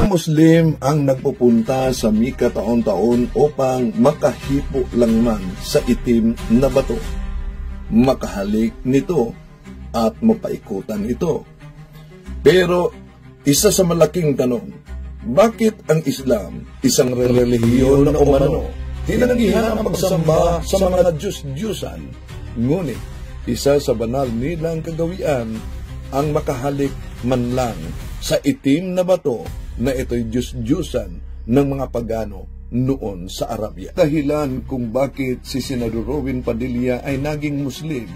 Muslim ang nagpupunta sa Mika taon-taon upang makahipo lang man sa itim na bato, makahalik nito at mapaikutan ito. Pero isa sa malaking tanong, bakit ang Islam, isang relihiyon na umano, tinanggihan ang pagsamba sa mga Diyos-Diyusan, ngunit isa sa banal nilang kagawian ang makahalik man lang sa itim na bato na ito'y Diyos-Diyusan ng mga pagano noon sa Arabia. Dahilan kung bakit si Senador Robin Padilla ay naging Muslim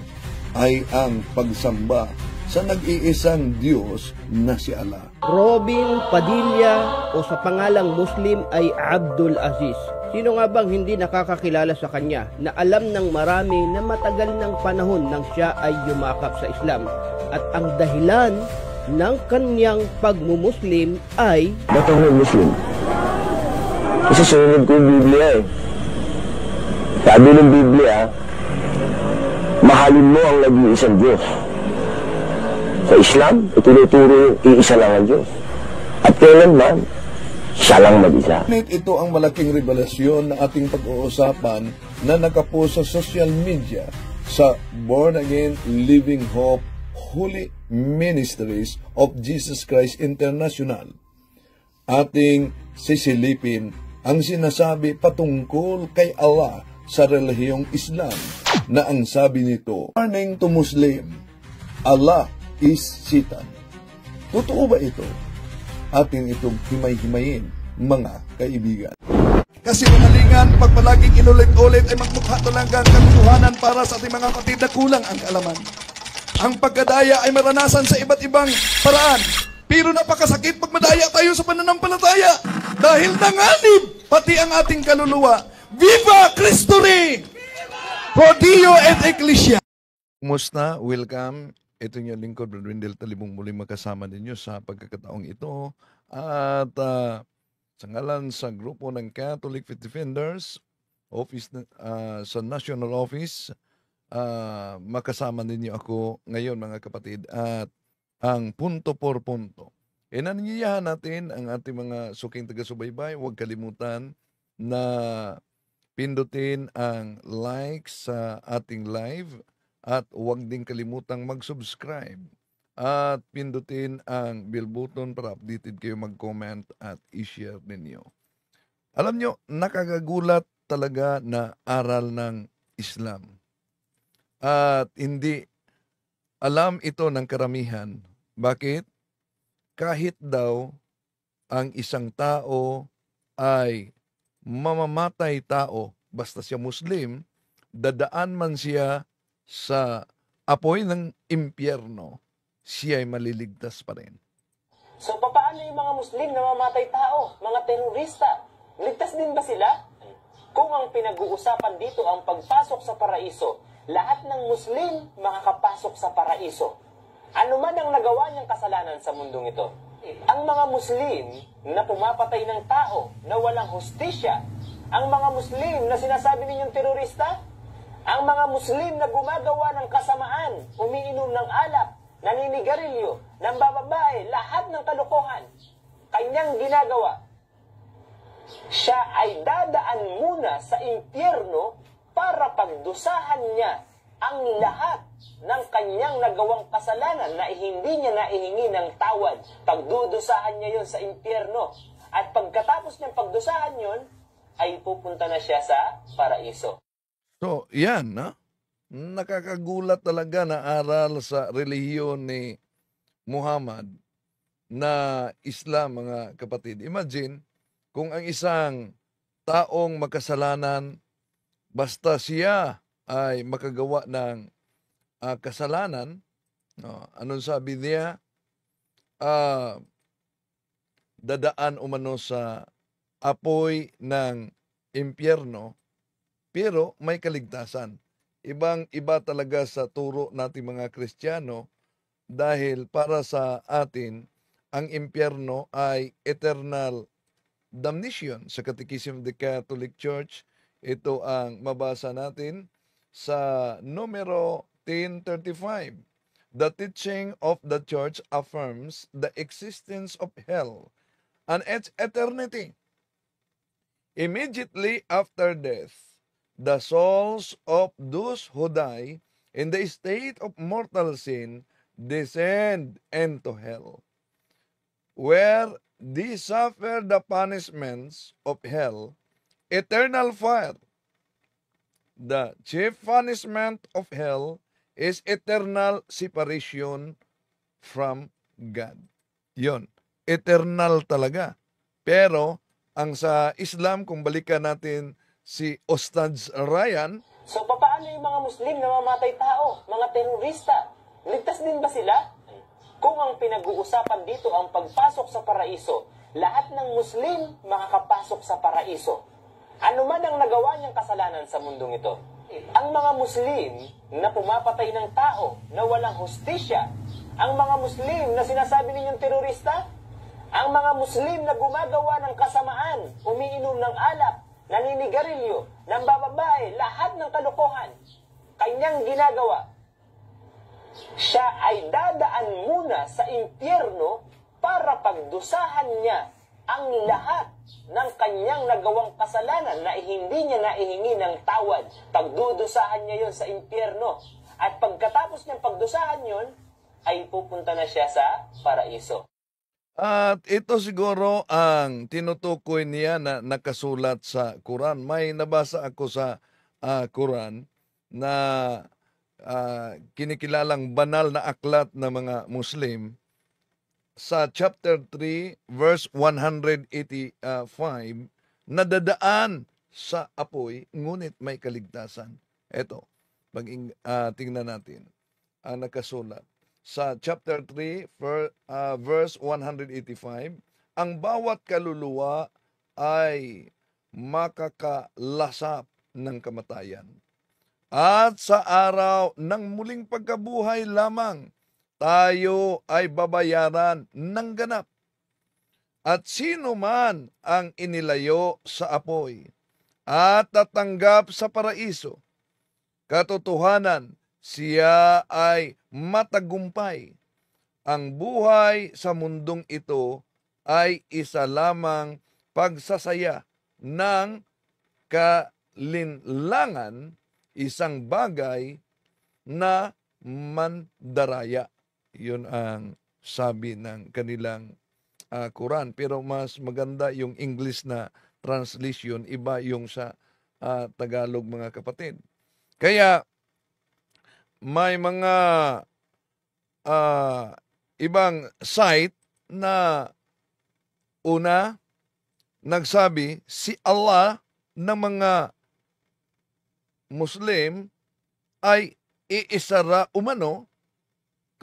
ay ang pagsamba sa nag-iisang Diyos na si Allah. Robin Padilla o sa pangalang Muslim ay Abdul Aziz. Sino nga bang hindi nakakakilala sa kanya na alam ng marami na matagal ng panahon nang siya ay yumakap sa Islam at ang dahilan ng kanyang pagmumuslim ay... Ba't ako Muslim? Kasi sunod ko yung Biblia eh. Sabi ng Biblia, mahalin mo ang nag-iisang Diyos. Sa Islam, itinuturo yung iisa lang ang Diyos. At kailanman, siya lang mag-isa. Ito ang malaking revelasyon na ating pag-uusapan na nakapost sa social media sa Born Again Living Hope Holy Ministries of Jesus Christ International. Ating sisilipin ang sinasabi patungkol kay Allah sa relihiyong Islam na ang sabi nito, warning to Muslim, Allah is Satan. Totoo ba ito? Atin itong himay-himayin, mga kaibigan. Kasi manalingan, pag palaging inulit-ulit ay magmukha talaga ang katotohanan para sa ating mga kapatid na kulang ang kaalaman. Ang pagkadaya ay maranasan sa iba't ibang paraan. Pero napakasakit pag madaya tayo sa pananampalataya. Dahil nanganib pati ang ating kaluluwa. Viva Cristo Rey! Pro Dio et Ecclesia! Kumusta? Welcome. Ito yung lingkod, Brother Wendell Talibong, muli makasama ninyo sa pagkakataong ito. At sa ngalan sa grupo ng Catholic Faith Defenders, office sa National Office, makasama ninyo ako ngayon mga kapatid at ang punto por punto. Inanyayahan natin ang ating mga suking taga-subaybay. Huwag kalimutan na pindutin ang like sa ating live at huwag din kalimutang mag-subscribe at pindutin ang bell button para updated kayo, mag-comment at i-share ninyo. Alam nyo, nakakagulat talaga na aral ng Islam. At hindi alam ito ng karamihan. Bakit? Kahit daw ang isang tao ay mamamatay tao, basta siya Muslim, dadaan man siya sa apoy ng impyerno, siya ay maliligtas pa rin. So paano yung mga Muslim na mamamatay tao, mga terorista? Ligtas din ba sila? Kung ang pinag-uusapan dito ang pagpasok sa paraiso, lahat ng Muslim makakapasok sa paraiso. Ano man ang nagawa niyang kasalanan sa mundong ito. Ang mga Muslim na pumapatay ng tao na walang hustisya, ang mga Muslim na sinasabi ninyong terorista, ang mga Muslim na gumagawa ng kasamaan, umiinom ng alak, naninigarilyo, nambababae, lahat ng kalokohan, kanyang ginagawa. Siya ay dadaan muna sa impyerno para pagdusahan niya ang lahat ng kanyang nagawang kasalanan na hindi niya naihingi ng tawad. Pagdudusahan niya yon sa impyerno. At pagkatapos niyang pagdusahan yon, ay pupunta na siya sa paraiso. So, yan, na? Nakakagulat talaga na aral sa relihiyon ni Muhammad na Islam, mga kapatid. Imagine, kung ang isang taong makasalanan, basta siya ay makagawa ng kasalanan, anong sabi niya? Dadaan umano sa apoy ng impyerno, pero may kaligtasan. Ibang-iba talaga sa turo nating mga Kristiyano dahil para sa atin, ang impyerno ay eternal damnation. Sa Catechism of the Catholic Church, ito ang mabasa natin sa numero 1035. The teaching of the Church affirms the existence of hell and its eternity. Immediately after death, the souls of those who die in the state of mortal sin descend into hell, where they suffer the punishments of hell, eternal fire. The chief punishment of hell is eternal separation from God. Yun, eternal talaga. Pero, ang sa Islam, kung balikan natin si Ustadz Ryan, so paano yung mga Muslim na mamatay tao, mga terorista? Ligtas din ba sila? Kung ang pinag-uusapan dito ang pagpasok sa paraiso, lahat ng Muslim makakapasok sa paraiso. Ano man ang nagawa niyang kasalanan sa mundong ito. Ang mga Muslim na pumapatay ng tao na walang hustisya, ang mga Muslim na sinasabi ninyong terorista, ang mga Muslim na gumagawa ng kasamaan, umiinom ng alak, naninigarilyo, nambababae, lahat ng kalokohan, kanyang ginagawa. Siya ay dadaan muna sa impyerno para pagdusahan niya ang lahat ng kanyang nagawang kasalanan na hindi niya naihingi ng tawad. Pagdudusahan niya yon sa impyerno. At pagkatapos niyang pagdusahan yon, ay pupunta na siya sa paraiso. at ito siguro ang tinutukoy niya na nakasulat sa Quran. May nabasa ako sa Quran na kinikilalang banal na aklat ng mga Muslim. Sa chapter 3, verse 185, nadadaan sa apoy, ngunit may kaligtasan. Ito, tingnan natin ang nakasulat. Sa chapter 3, verse 185, ang bawat kaluluwa ay makakalasap ng kamatayan. At sa araw ng muling pagkabuhay lamang, tayo ay babayaran ng ganap. At sino man ang inilayo sa apoy at tatanggap sa paraiso, katotohanan, siya ay matagumpay. Ang buhay sa mundong ito ay isa lamang pagsasaya ng kalinlangan, isang bagay na mandaraya. Yun ang sabi ng kanilang Quran. Pero mas maganda yung English na translation, iba yung sa Tagalog, mga kapatid. Kaya may mga ibang site na una nagsabi si Allah ng mga Muslim ay iisara umano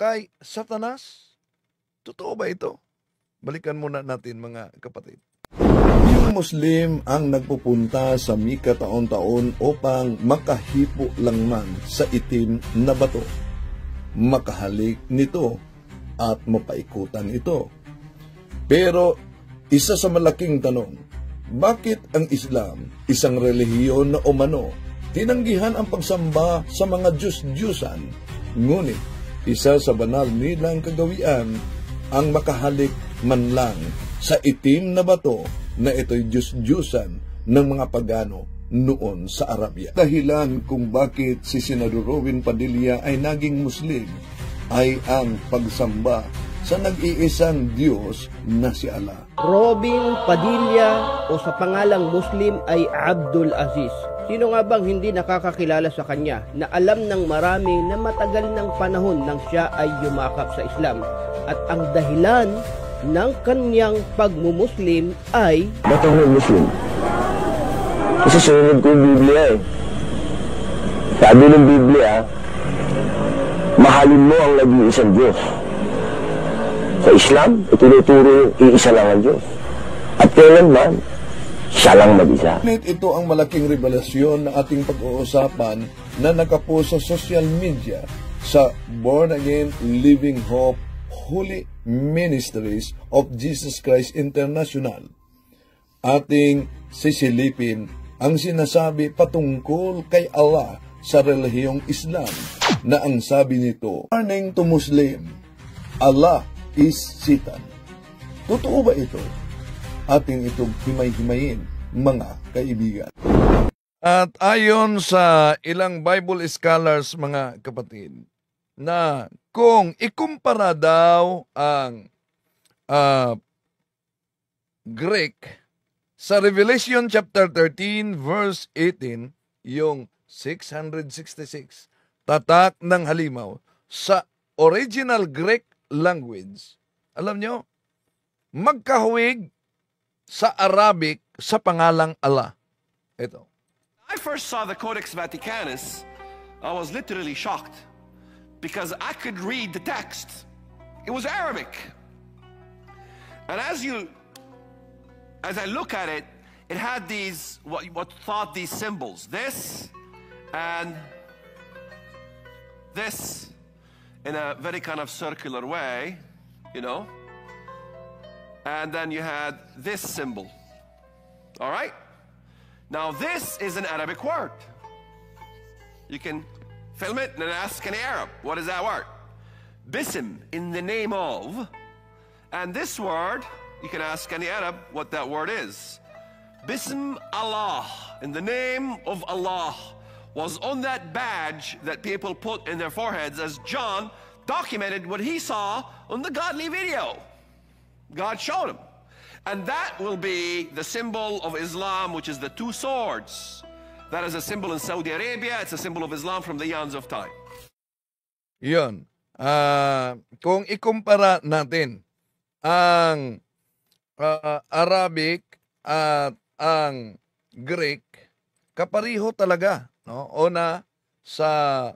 kay Satanas. Totoo ba ito? Balikan muna natin, mga kapatid. Yung Muslim ang nagpupunta sa Mika taon-taon upang makahipo lang man sa itim na bato, makahalik nito at mapaikutan ito. Pero isa sa malaking tanong, bakit ang Islam, isang relihiyon na umano, tinanggihan ang pagsamba sa mga Diyos-Diyusan, ngunit isa sa banal nilang kagawian ang makahalik man lang sa itim na bato na ito'y Diyos-Diyusan ng mga pagano noon sa Arabia. Dahilan kung bakit si Senador Robin Padilla ay naging Muslim ay ang pagsamba sa nag-iisang Diyos na si Allah. Robin Padilla o sa pangalang Muslim ay Abdul Aziz. Sino nga bang hindi nakakakilala sa kanya na alam ng marami na matagal ng panahon nang siya ay yumakap sa Islam at ang dahilan ng kanyang pagmumuslim ay Ba't ako Muslim? Kasi sunod ko yung Biblia eh. Sabi ng Biblia, mahalin mo ang nag-iisang Diyos. Sa Islam, itinuturo yung iisa lang ang Diyos. At kailanman, siya lang mag-isa. Ito ang malaking revelasyon na ating pag-uusapan na nakapost sa social media sa Born Again Living Hope Holy Ministries of Jesus Christ International. Ating sisilipin ang sinasabi patungkol kay Allah sa relihiyong Islam na ang sabi nito, warning to Muslim, Allah is Satan. Totoo ba ito? ating itong himay-himayin, mga kaibigan. At ayon sa ilang Bible scholars, mga kapatid, na kung ikumpara daw ang Greek sa Revelation chapter 13 verse 18, yung 666, tatak ng halimaw, sa original Greek language, alam nyo, magkahuwig sa Arabic sa pangalang Allah. Ito. I first saw the Codex Vaticanus, I was literally shocked because I could read the text. It was Arabic. And as I look at it, it had these, what thought these symbols. This and this in a very kind of circular way, you know. And then you had this symbol. All right? Now this is an Arabic word. You can film it and ask any Arab, what is that word? Bism, in the name of. And this word, you can ask any Arab what that word is. Bism Allah, in the name of Allah, was on that badge that people put in their foreheads as John documented what he saw on the godly video. God showed him. And that will be the symbol of Islam, which is the two swords. That is a symbol in Saudi Arabia. It's a symbol of Islam from the eons of time. Yun. Kung ikumpara natin ang Arabic at ang Greek, kapariho talaga. No? Una, sa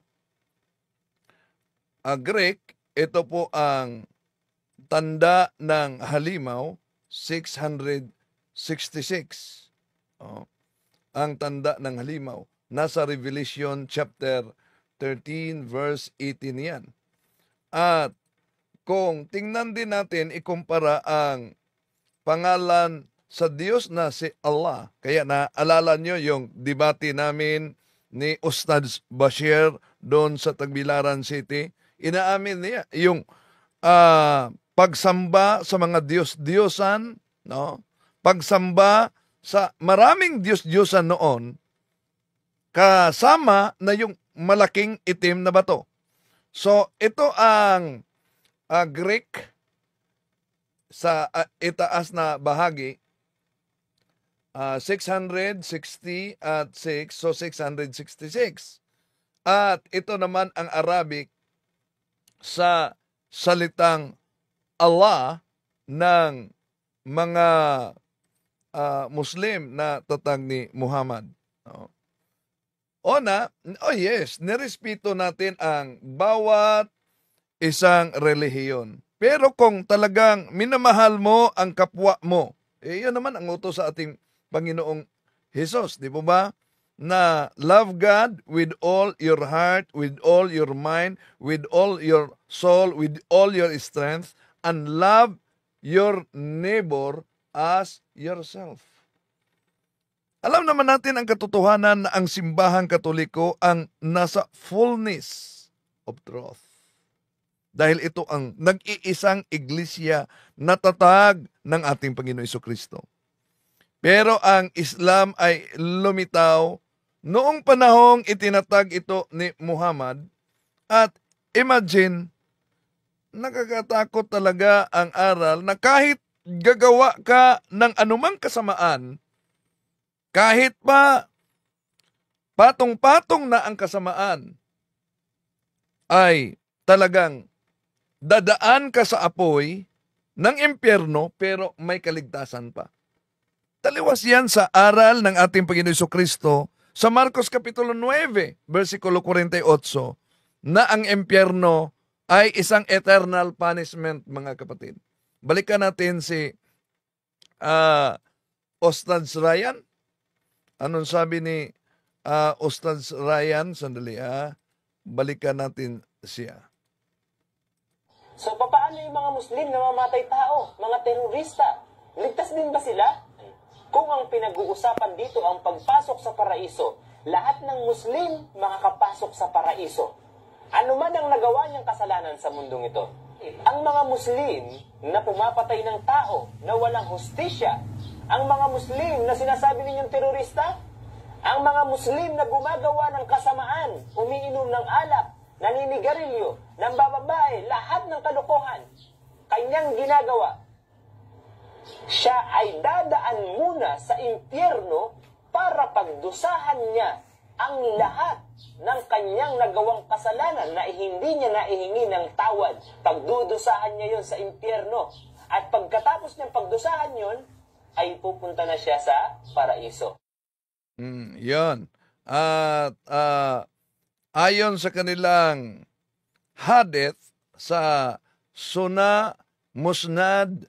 Greek, ito po ang tanda ng halimaw, 666. Ang tanda ng halimaw. Nasa Revelation chapter 13 verse 18 yan. At kung tingnan din natin, ikumpara ang pangalan sa Diyos na si Allah. Kaya naalala nyo yung debate namin ni Ustad Bashir doon sa Tagbilaran City. Inaamin niya yung pagsamba sa mga Diyos-Diyosan, no? Pagsamba sa maraming Diyos-Diyosan noon, kasama na yung malaking itim na bato. So, ito ang Greek sa itaas na bahagi, 660 at 6, so 666. At ito naman ang Arabic sa salitang Allah ng mga Muslim na tatag ni Muhammad. Yes, nirespeto natin ang bawat isang relihiyon. Pero kung talagang minamahal mo ang kapwa mo, yun naman ang utos sa ating Panginoong Hesus, di ba? Na love God with all your heart, with all your mind, with all your soul, with all your strength, and love your neighbor as yourself. Alam naman natin ang katotohanan na ang simbahang Katoliko ang nasa fullness of truth. Dahil ito ang nag-iisang iglesia na tatag ng ating Panginoon Jesucristo. Pero ang Islam ay lumitaw noong panahong itinatag ito ni Muhammad. At imagine, nakakatakot talaga ang aral na kahit gagawa ka ng anumang kasamaan, kahit pa patong-patong na ang kasamaan, ay talagang dadaan ka sa apoy ng impyerno pero may kaligtasan pa. Taliwas yan sa aral ng ating Panginoon Jesucristo sa Marcos Kapitulo 9, versikulo 48, na ang impyerno ay isang eternal punishment, mga kapatid. Balikan natin si Ustad Ryan. Anong sabi ni Ustad Ryan? Sandali, balikan natin siya. So, paano yung mga Muslim na mamatay tao, mga terorista? Ligtas din ba sila? Kung ang pinag-uusapan dito ang pagpasok sa paraiso, lahat ng Muslim makakapasok sa paraiso. Ano man ang nagawa niyang kasalanan sa mundong ito. Ang mga Muslim na pumapatay ng tao na walang hustisya, Ang mga Muslim na sinasabi ninyong terorista, ang mga Muslim na gumagawa ng kasamaan, umiinom ng alak, naninigarilyo, nambababae, lahat ng kalokohan, kanyang ginagawa. Siya ay dadaan muna sa impyerno para pagdusahan niya ang lahat ng kanyang nagawang kasalanan na hindi niya naihingi ng tawad. Pagdudusahan niya yon sa impyerno. At pagkatapos niyang pagdusahan yon, ay pupunta na siya sa paraiso. Yan. At ayon sa kanilang hadith sa Sunnah Musnad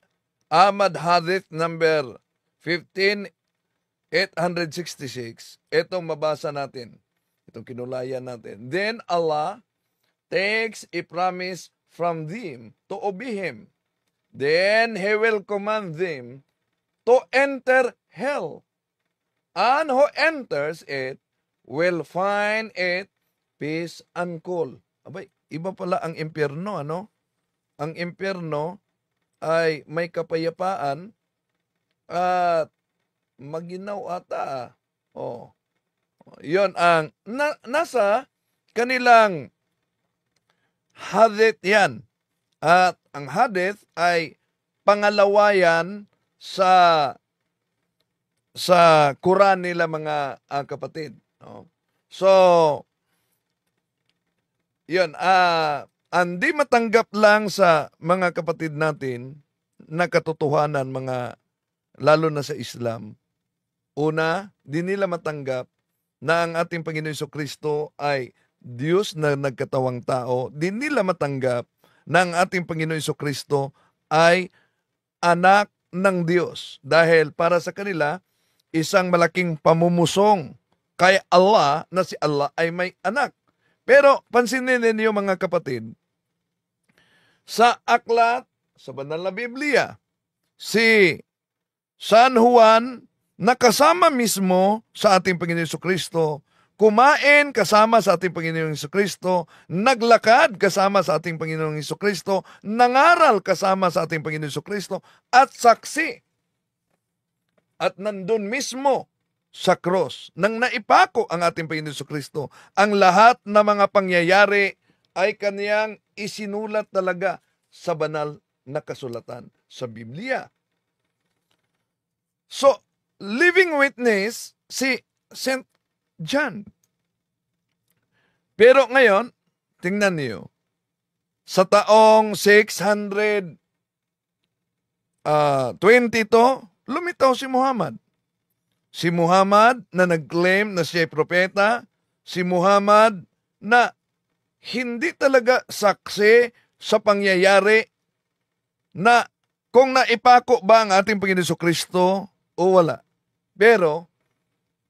Ahmad Hadith number 15,866, itong mabasa natin, itong kinulayan natin. Then Allah takes a promise from them to obey Him. Then He will command them to enter hell. And who enters it will find it peace and cool. Abay, iba pala ang impyerno, ano? Ang impyerno ay may kapayapaan at maginaw ata. Oh. Yon ang nasa kanilang hadith yan. At ang hadith ay pangalawa yan sa Quran nila, mga kapatid. Oh. So, yun, hindi matanggap lang sa mga kapatid natin na katotohanan, lalo na sa Islam. Una, di nila matanggap na ang ating Panginoon Jesucristo ay Diyos na nagkatawang tao. Di nila matanggap na ang ating Panginoon Jesucristo ay anak ng Diyos. Dahil para sa kanila, isang malaking pamumusong kay Allah na si Allah ay may anak. Pero pansinin ninyo, mga kapatid, sa aklat, sa banal na Biblia, si San Juan, nakasama mismo sa ating Panginoon Jesucristo, kumain kasama sa ating Panginoon Jesucristo, naglakad kasama sa ating Panginoon Jesucristo, nangaral kasama sa ating Panginoon Jesucristo, at saksi. At nandun mismo sa cross, nang naipako ang ating Panginoon Jesucristo, ang lahat na mga pangyayari ay kaniyang isinulat talaga sa banal na kasulatan sa Biblia. So, living witness si St. John. Pero ngayon, tingnan niyo, sa taong 622, lumitaw si Muhammad. Si Muhammad na nag-claim na siya ay propeta, si Muhammad na hindi talaga saksi sa pangyayari na kung naipako ba ang ating Panginoon Jesucristo o wala. Pero,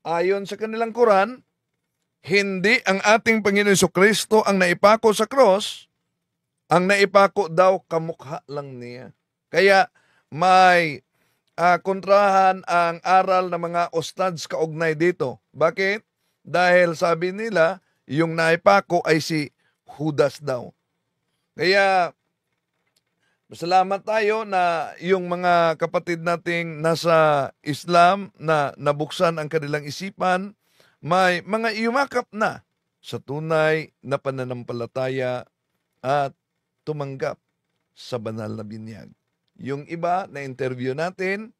ayon sa kanilang Quran, hindi ang ating Panginoon Jesucristo ang naipako sa cross, ang naipako daw kamukha lang niya. Kaya may kontrahan ang aral ng mga ustads kaugnay dito. Bakit? Dahil sabi nila, yung naipako ay si Judas daw. Kaya, salamat tayo na yung mga kapatid nating nasa Islam na nabuksan ang kanilang isipan, may mga yumakap na sa tunay na pananampalataya at tumanggap sa banal na binyag. Yung iba na interview natin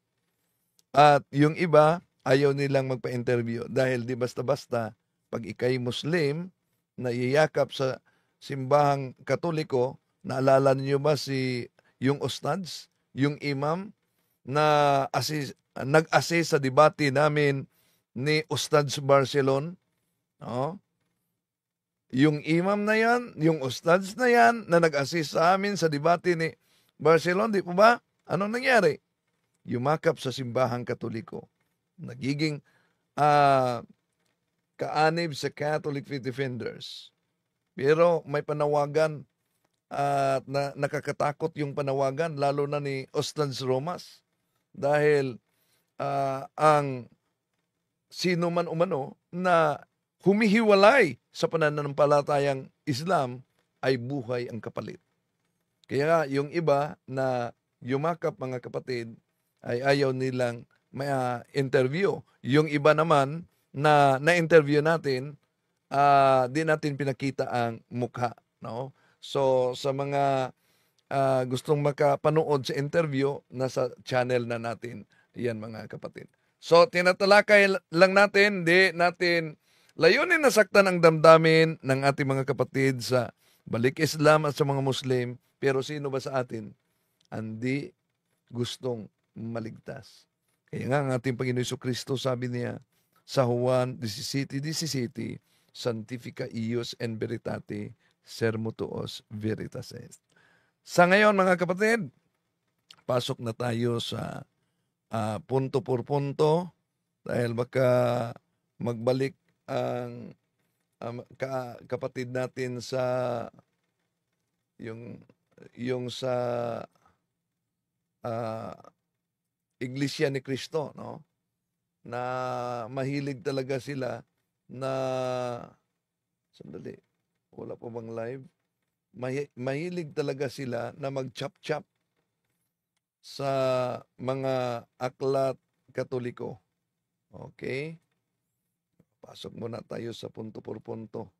at yung iba ayaw nilang magpa-interview dahil di basta-basta pag ikay Muslim na iyakap sa simbahang Katoliko, naalala niyo ba yung ustads, yung imam na nag-assist sa debate namin ni Ustads Barcelon? No? Yung imam na yan, yung ustads na yan na nag-assist sa amin sa debate ni Barcelona, di po ba? Anong nangyari? Yumakap sa simbahang Katoliko. Nagiging kaanib sa Catholic Faith Defenders. Pero may panawagan at nakakatakot yung panawagan, lalo na ni Ustads Romas. Dahil ang sino man umano na humihiwalay sa pananampalatayang Islam ay buhay ang kapalit. Kaya yung iba na yumakap, mga kapatid, ay ayaw nilang may interview. Yung iba naman na na-interview natin, di natin pinakita ang mukha, no? So sa mga gustong makapanood sa interview, nasa channel na natin yan, mga kapatid. So tinatalakay lang natin, di natin layunin na saktan ang damdamin ng ating mga kapatid sa balik Islam at sa mga Muslim, pero sino ba sa atin hindi gustong maligtas? Kaya nga ang ating Panginoon Jesucristo, sabi niya sa Juan 17:17, Sanctifica ius en veritate, sermo tuos veritas est. Sa ngayon, mga kapatid, pasok na tayo sa punto por punto, dahil baka magbalik ang kapatid natin sa yung sa Iglesia ni Cristo, no? Na mahilig talaga sila na sandali, wala pa bang live? Mahilig talaga sila na mag-chop-chop sa mga aklat Katoliko. Okay? Pasok muna tayo sa punto por punto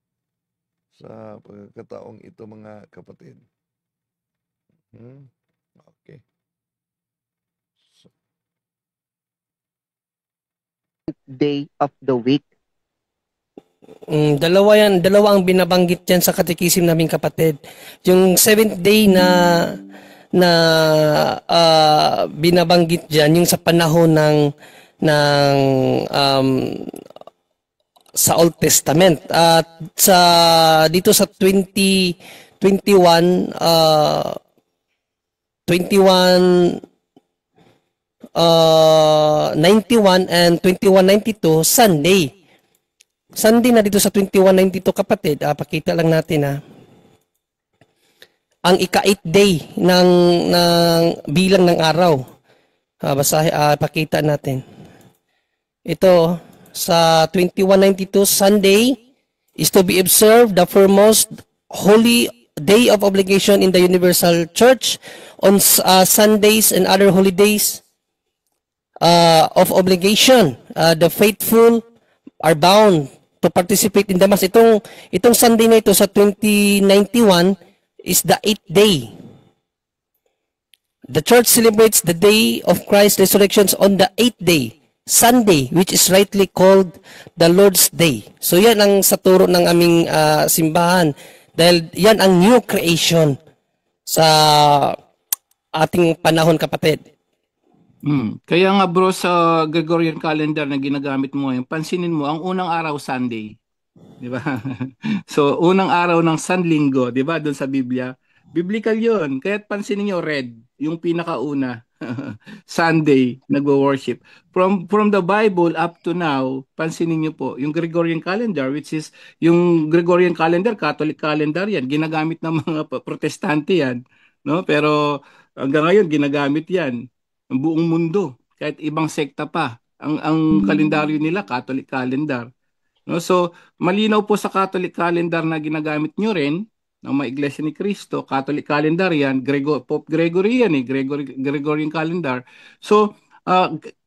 sa pagkakataong ito, mga kapatid. Okay. Day of the week. Dalawa ang binabanggit diyan sa katikisim naming kapatid. Yung 7th day na binabanggit diyan, yung sa panahon sa Old Testament. At dito sa 21 91 and 2192, Sunday. Sunday na dito sa 2192, kapatid. Pakita lang natin, ang ika-8 day ng bilang ng araw. Pakita natin. Ito sa 2192, Sunday is to be observed the foremost holy day of obligation in the Universal Church. On Sundays and other holidays of obligation, the faithful are bound to participate in the Mass. Itong Sunday na ito sa 2091 is the 8th day. The Church celebrates the day of Christ's resurrection on the 8th day, Sunday, which is rightly called the Lord's Day. So yan ang sa turo ng aming simbahan, dahil yan ang new creation sa ating panahon, kapatid. Kaya nga bro, sa Gregorian calendar na ginagamit mo ngayon, pansinin mo, ang unang araw Sunday. Di ba? So, unang araw ng Sanlinggo, di ba? Doon sa Biblia. Biblical yun. Kaya't pansinin nyo, red, yung pinakauna. Sunday, nagwo-worship. From the Bible up to now, pansinin nyo po, yung Gregorian calendar, which is, yung Gregorian calendar, Catholic calendar yan, ginagamit ng mga protestante yan. No? Pero hanggang ngayon, ginagamit yan ang buong mundo, kahit ibang sekta pa. Ang kalendaryo nila, Catholic calendar. No? So, malinaw po sa Catholic calendar na ginagamit nyo rin, ng mga Iglesia ni Cristo, Catholic calendar yan, Pope Gregory yan Gregorian calendar. So,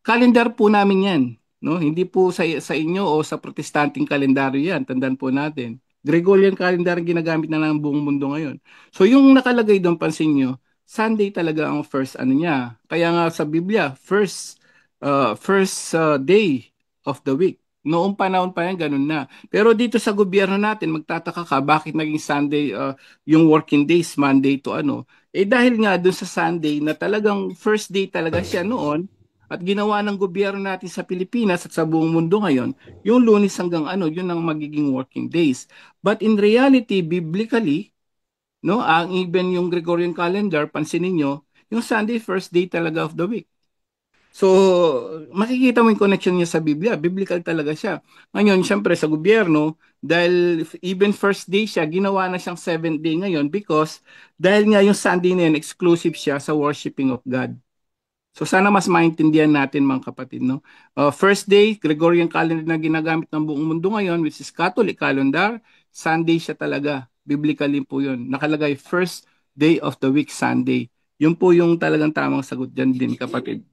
calendar po namin yan. No? Hindi po sa inyo o sa protestanting kalendaryo yan. Tandaan po natin. Gregorian calendar ginagamit na ng buong mundo ngayon. So, yung nakalagay doon, pansin nyo, Sunday talaga ang first niya. Kaya nga sa Biblia, first day of the week. Noong panahon pa yan, ganun na. Pero dito sa gobyerno natin, magtataka ka, bakit naging Sunday, yung working days, Monday to dahil nga dun sa Sunday na talagang first day talaga siya noon, at ginawa ng gobyerno natin sa Pilipinas at sa buong mundo ngayon, yung Lunes hanggang yun ang magiging working days. But in reality, biblically, no, ang even yung Gregorian calendar, pansinin nyo, yung Sunday first day talaga of the week. So, makikita mo yung connection niya sa Biblia. Biblical talaga siya. Ngayon, syempre sa gobyerno, dahil even first day siya, ginawa na siyang 7th day ngayon because dahil nga yung Sunday na yun, exclusive siya sa worshiping of God. So, sana mas maintindihan natin, mga kapatid. No? First day, Gregorian calendar na ginagamit ng buong mundo ngayon, which is Catholic calendar, Sunday siya talaga. Biblically po yun. Nakalagay first day of the week, Sunday. Yun po yung talagang tamang sagot dyan din, kapatid.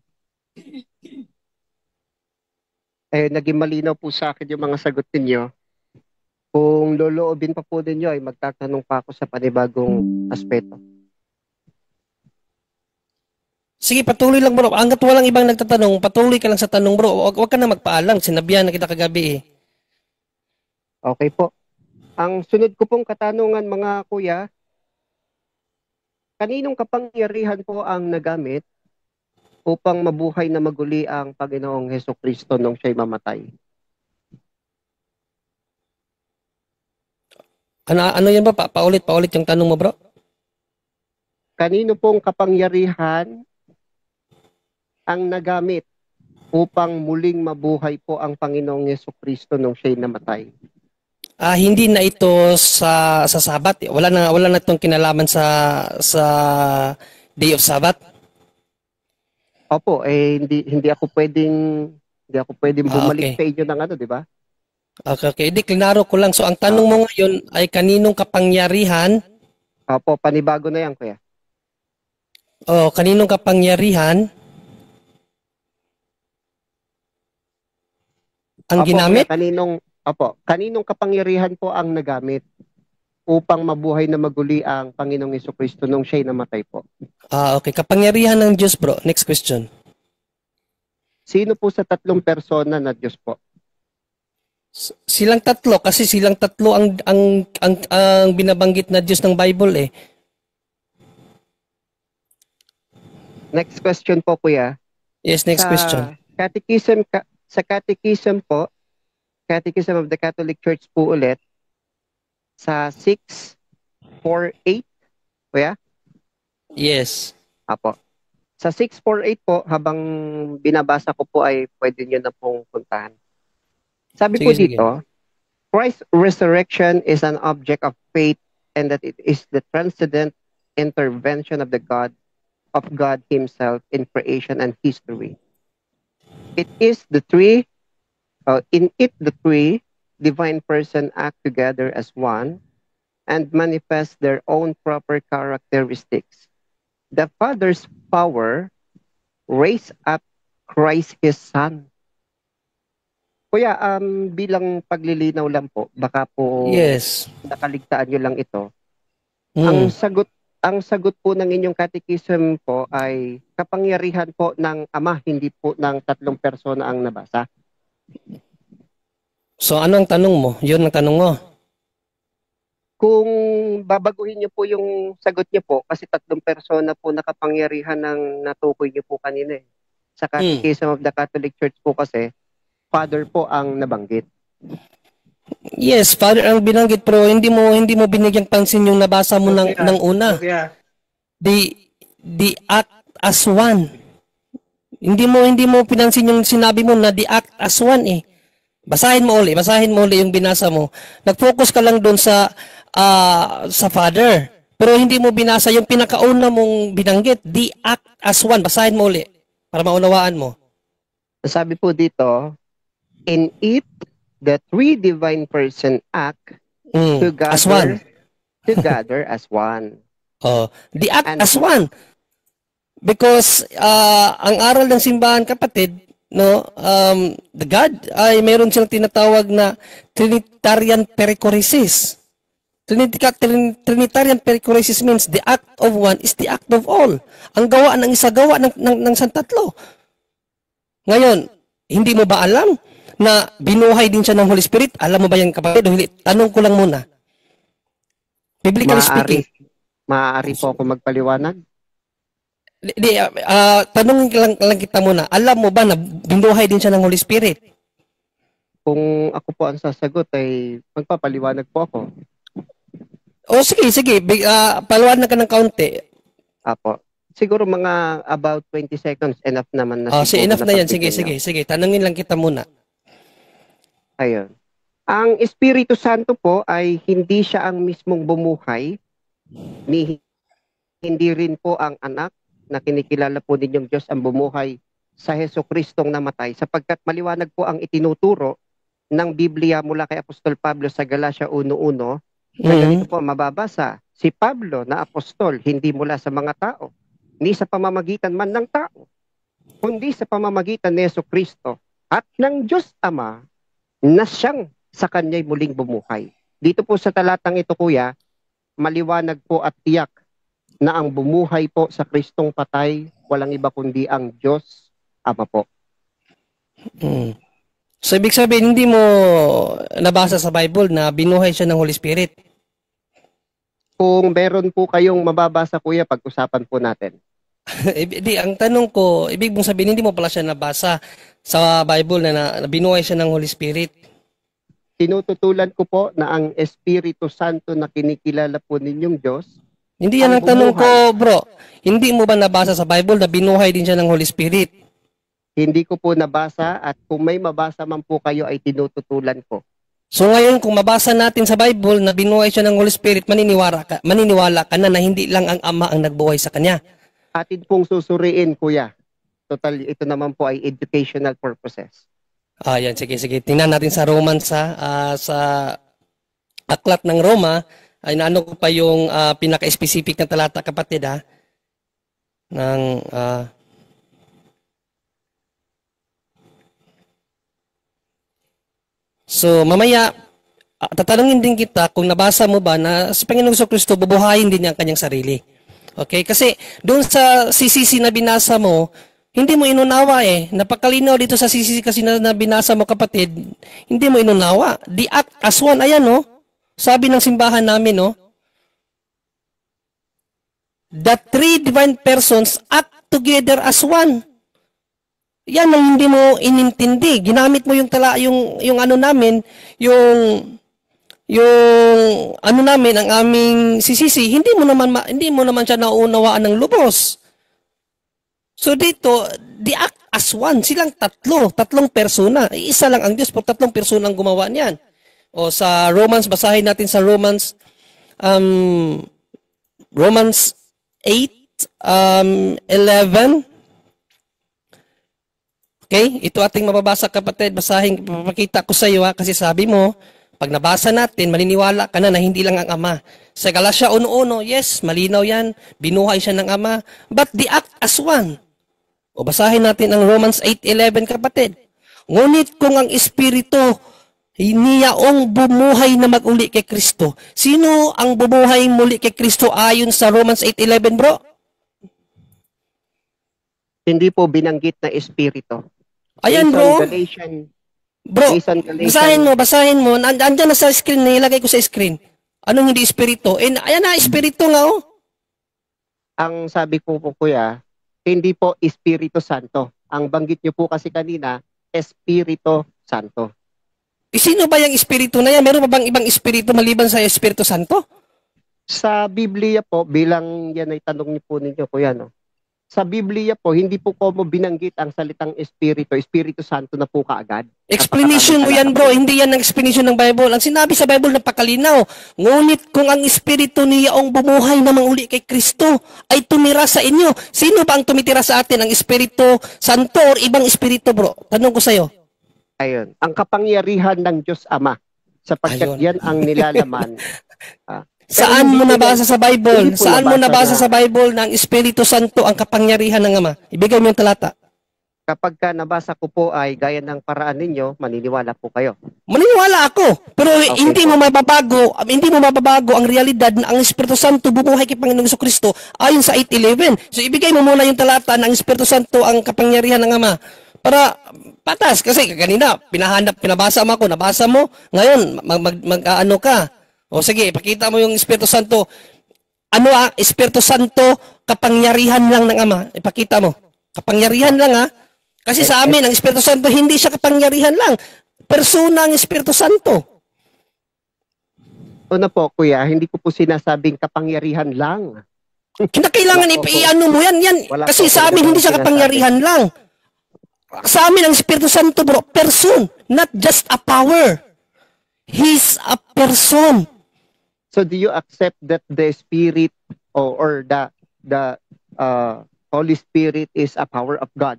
Naging malinaw po sa akin yung mga sagot ninyo. Kung loloobin pa po ninyo ay magtatanong pa ako sa panibagong aspeto. Sige, patuloy lang bro. Hanggat walang ibang nagtatanong, patuloy ka lang sa tanong bro. Huwag ka na magpaalam. Sinabihan na kita kagabi eh. Okay po. Ang sunod ko pong katanungan mga kuya, kaninong kapangyarihan po ang nagamit upang mabuhay na maguli ang Panginoong Hesukristo nung siya'y mamatay? Ano yan ba? Paulit yung tanong mo bro? Kanino pong kapangyarihan ang nagamit upang muling mabuhay po ang Panginoong Hesukristo nung siya'y namatay? Hindi na ito sa Sabat. Wala na itong kinalaman sa Day of Sabbath. Opo, hindi ako pwedeng bumalik sa inyo ng ano, di ba? Okay. Di klaro ko lang. So ang tanong mo ngayon ay kaninong kapangyarihan? Opo, panibago na yan, kuya. Kaninong kapangyarihan ang ginamit? Kaninong kapangyarihan po ang nagamit upang mabuhay na maguli ang Panginoong Hesukristo nung siya'y namatay po? Okay. Kapangyarihan ng Diyos bro. Next question. Sino po sa tatlong persona na Diyos po? Silang tatlo kasi silang tatlo ang binabanggit na Diyos ng Bible eh. Next question po kuya. Yes, next question. Sa catechism po, Catechism of the Catholic Church po ulit, sa 648, kuya? Yes. Apo. Sa 648 po, habang binabasa ko po ay pwede nyo na pong puntahan. Sabi po dito, Christ's resurrection is an object of faith and that it is the transcendent intervention of God Himself in creation and history. In it the three divine persons act together as one and manifest their own proper characteristics. The Father's power raised up Christ His Son. Kuya, bilang paglilinaw lang po, baka po nakaligtaan nyo lang ito. Ang sagot po ng inyong catechism po ay kapangyarihan po ng Ama, hindi po ng tatlong persona ang nabasa. So ano ang tanong mo? Yun ang tanong mo. Kung babaguhin niyo po yung sagot niyo po, kasi tatlong persona po nakapangyarihan ng natukoy niyo po kanina eh. Sa Catechism of the Catholic Church po kasi, Father po ang nabanggit. Yes, Father ang binanggit pero hindi mo binigyang pansin yung nabasa mo ng una. The act as one. Hindi mo pinansin yung sinabi mo na the act as one eh. Basahin mo uli yung binasa mo. Nag-focus ka lang doon sa Father. Pero hindi mo binasa yung pinakauna mong binanggit, the act as one. Basahin mo uli para maunawaan mo. Sabi po dito, in it, the three divine person act together as one. Together as one. The act as one. Because ang aral ng simbahan, kapatid, the God ay mayroon silang tinatawag na Trinitarian perichoresis. Trinitarian perichoresis means the act of one is the act of all. Ang gawa ng isa gawa ng santatlo. Ngayon, hindi mo ba alam na binuhay din siya ng Holy Spirit? Alam mo ba yan kapatid? Tanong ko lang muna. Biblically speaking. Maaari po ako magpaliwanag? Tanong lang kita muna. Alam mo ba na binuhay din siya ng Holy Spirit? Kung ako po ang sasagot ay magpapaliwanag po ako. Sige. Paliwanag ka ng kaunti. Apo. Siguro mga about 20 seconds, enough naman na. Enough na yan. Sige. Tanungin lang kita muna. Ayun. Ang Espiritu Santo po ay hindi siya ang mismong bumuhay, hindi rin po ang anak na kinikilala po ninyong Diyos ang bumuhay sa Hesukristong namatay, sapagkat maliwanag po ang itinuturo ng Biblia mula kay Apostol Pablo sa Galatia 1:1 na ganito po mababasa, si Pablo na apostol hindi mula sa mga tao, ni sa pamamagitan man ng tao, kundi sa pamamagitan ni Hesukristo at ng Diyos Ama na siyang sa kanya'y muling bumuhay. Dito po sa talatang ito, kuya, maliwanag po at tiyak na ang bumuhay po sa Kristong patay, walang iba kundi ang Diyos Ama po. So, ibig sabihin, hindi mo nabasa sa Bible na binuhay siya ng Holy Spirit? Kung meron po kayong mababasa, kuya, pag-usapan po natin. Di, ang tanong ko, ibig mong sabihin, hindi mo pala siya nabasa sa Bible na binuhay siya ng Holy Spirit? Tinututulan ko po na ang Espiritu Santo na kinikilala po ninyong Diyos. Hindi yan ang tanong ko, bro. Hindi mo ba nabasa sa Bible na binuhay din siya ng Holy Spirit? Hindi ko po nabasa at kung may mabasa man po kayo ay tinututulan ko. So ngayon, kung mabasa natin sa Bible na binuhay siya ng Holy Spirit, maniniwala ka na hindi lang ang Ama ang nagbuhay sa kanya. Atin pong susuriin, kuya. Total, ito naman po ay educational purposes. Yan, sige. Tingnan natin sa Romans sa aklat ng Roma, ay naano ko pa yung pinaka-specific na talata, kapatid, So, mamaya, tatanungin din kita kung nabasa mo ba na sa Panginoong Kristo, bubuhayin din niya ang kanyang sarili. Okay? Kasi doon sa CCC na binasa mo, hindi mo inunawa Napakalinaw dito sa CCC kasi na binasa mo, kapatid, hindi mo inunawa. The act as one, ayan sabi ng simbahan namin, the three divine persons act together as one. Yan ang hindi mo inintindi. Ginamit mo yung ano namin, yung ano namin, ang aming CCC, hindi mo naman siya nauunawaan ng lubos. So dito, the act as one, silang tatlong persona. Isa lang ang Diyos, pero tatlong persona ang gumawa niyan. O sa Romans, basahin natin sa Romans 8:11. Okay? Ito ating mababasa, kapatid. Basahin, papakita ko sa iyo kasi sabi mo, pag nabasa natin, maniniwala ka na hindi lang ang Ama. Sa Galatia 1:1, yes, malinaw yan. Binuhay siya ng Ama. But the act as one. O basahin natin ang Romans 8:11, kapatid. Ngunit kung ang Espiritu niyaong bumuhay na mag-uli kay Kristo. Sino ang bumuhay muli kay Kristo ayon sa Romans 8:11, bro? Hindi po binanggit na Espiritu. Ayan, bro. Bro, basahin mo. Andyan na sa screen, nilagay ko sa screen. Anong hindi Espiritu? Ayan na, Espiritu nga, Ang sabi ko po, kuya, hindi po Espiritu Santo. Ang banggit niyo po kasi kanina, Espiritu Santo. Sino ba yung Espiritu na yan? Meron pa bang ibang Espiritu maliban sa Espiritu Santo? Sa Biblia po, bilang yan ay tanong niyo po ninyo, kuya, Sa Biblia po, hindi po ko mo binanggit ang salitang Espiritu Santo na po kaagad. Explanation mo yan, bro. Hindi yan ang explanation ng Bible. Ang sinabi sa Bible, napakalinaw. Ngunit kung ang Espiritu niyaong bumuhay na manguli kay Kristo ay tumira sa inyo, sino ba ang tumitira sa atin? Ang Espiritu Santo or ibang Espiritu, bro? Tanong ko sa'yo. Ayun. Ang kapangyarihan ng Diyos Ama. Sapagkat yan ang nilalaman. Saan mo nabasa sa Bible? Saan mo nabasa sa Bible na ang Espiritu Santo ang kapangyarihan ng Ama? Ibigay mo yung talata. Kapag nabasa ko po ay gaya ng paraan ninyo, maniniwala po kayo. Maniniwala ako. Pero okay, hindi mo mababago ang realidad na ang Espiritu Santo bumuhay kay Panginoong Kristo ayon sa 8:11. So ibigay mo muna yung talata na ang Espiritu Santo ang kapangyarihan ng Ama. Para patas. Kasi kanina, pinabasa mo ako, nabasa mo. Ngayon, mag-ano ka. O sige, ipakita mo yung Espiritu Santo. Ano Espiritu Santo, kapangyarihan lang ng Ama. Ipakita mo. Kapangyarihan lang Kasi sa amin, ang Espiritu Santo, hindi siya kapangyarihan lang. Persona ang Espiritu Santo. Una po, kuya, hindi ko po sinasabing kapangyarihan lang. Kailangan i-ano mo yan. Kasi sa amin, hindi siya kapangyarihan lang. Sa amin, ang Espiritu Santo, bro, person, not just a power. He's a person. So do you accept that the Spirit or the Holy Spirit is a power of God?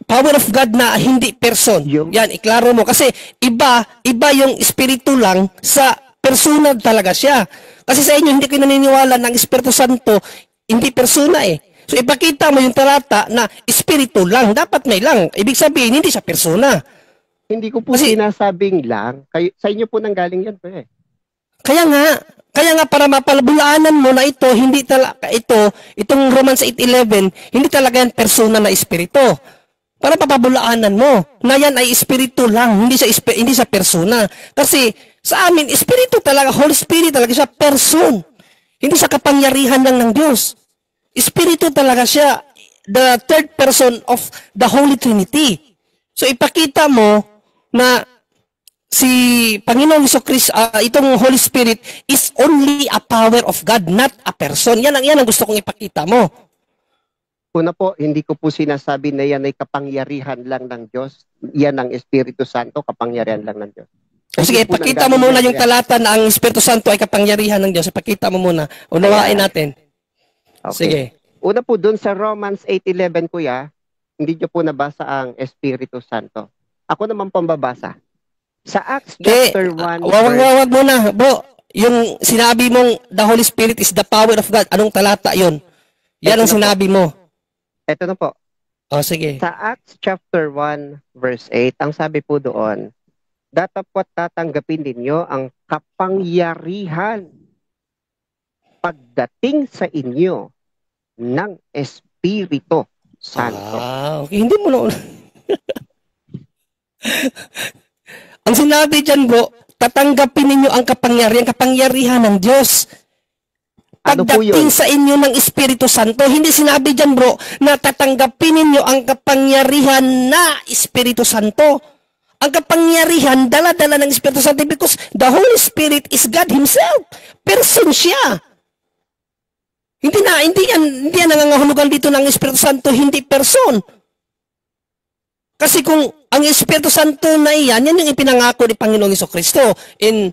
Power of God na hindi person. Yan, iklaro mo. Kasi iba yung Espiritu lang sa persona talaga siya. Kasi sa inyo, hindi kayo naniniwala ng Espiritu Santo, hindi persona So ipakita mo yung talata na espiritu lang, dapat may lang. Ibig sabihin, hindi siya persona. Hindi ko po sinasabing lang. Kayo, sa inyo po nanggaling yan po eh. Kaya nga para mapalabulaanan mo na ito, hindi talaga itong Romans 8:11, hindi talaga yan persona na espiritu. Para papabulaanan mo na yan ay espiritu lang, hindi siya persona. Kasi sa amin, espiritu talaga, Holy Spirit talaga siya, person. Hindi siya kapangyarihan lang ng Diyos. Espiritu talaga siya, the third person of the Holy Trinity. So ipakita mo na si Panginoong Jesucristo, itong Holy Spirit is only a power of God, not a person. Yan ang gusto kong ipakita mo. Una po, hindi ko po sinasabi na yan ay kapangyarihan lang ng Diyos. Yan ang Espiritu Santo, kapangyarihan lang ng Diyos. O sige, ipakita mo muna yung talata na ang Espiritu Santo ay kapangyarihan ng Diyos. Ipakita mo muna. Unawain natin. Okay. Sige. Una po dun sa Romans 8:11, kuya, hindi nyo po nabasa ang Espiritu Santo. Ako naman pambabasa. Sa Acts chapter 1. Wag muna, bro. Yung sinabi mong the Holy Spirit is the power of God. Anong talata yon? Yan ang sinabi mo. Ito na po. O sige. Sa Acts chapter 1 verse 8, ang sabi po doon, datapot tatanggapin ninyo ang kapangyarihan pagdating sa inyo ng Espiritu Santo. Okay. Hindi mo na... Ang sinabi dyan, bro, tatanggapin ninyo ang kapangyarihan ng Diyos. Pagdating sa inyo ng Espiritu Santo, hindi sinabi dyan, bro, na tatanggapin ninyo ang kapangyarihan na Espiritu Santo. Ang kapangyarihan, dala-dala ng Espiritu Santo because the Holy Spirit is God Himself. Person siya. Hindi yan nangangahulugan dito ng Espiritu Santo, hindi person. Kasi kung ang Espiritu Santo na yan yung ipinangako ni Panginoong Jesucristo in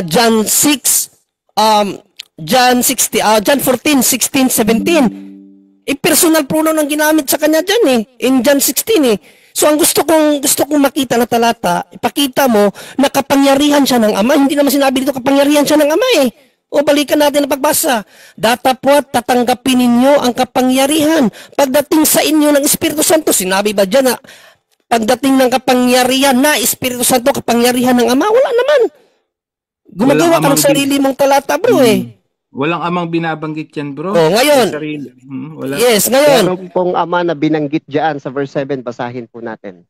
John 14:16, 17. Personal pronoun ang ginamit sa kanya dyan in John 16 So ang gusto kong makita na talata, ipakita mo na kapangyarihan siya ng Ama. Hindi naman sinabi dito kapangyarihan siya ng Ama O balikan natin ang pagbasa. Datapwat tatanggapin ninyo ang kapangyarihan pagdating sa inyo ng Espiritu Santo. Sinabi ba dyan na pagdating ng kapangyarihan na Espiritu Santo, kapangyarihan ng Ama? Wala naman. Gumagawa ka ng sarili mong talata, bro Walang amang binabanggit yan, bro. Ngayon. Wala. Yes, ngayon. Meron pong Ama na binanggit dyan sa verse 7, basahin po natin.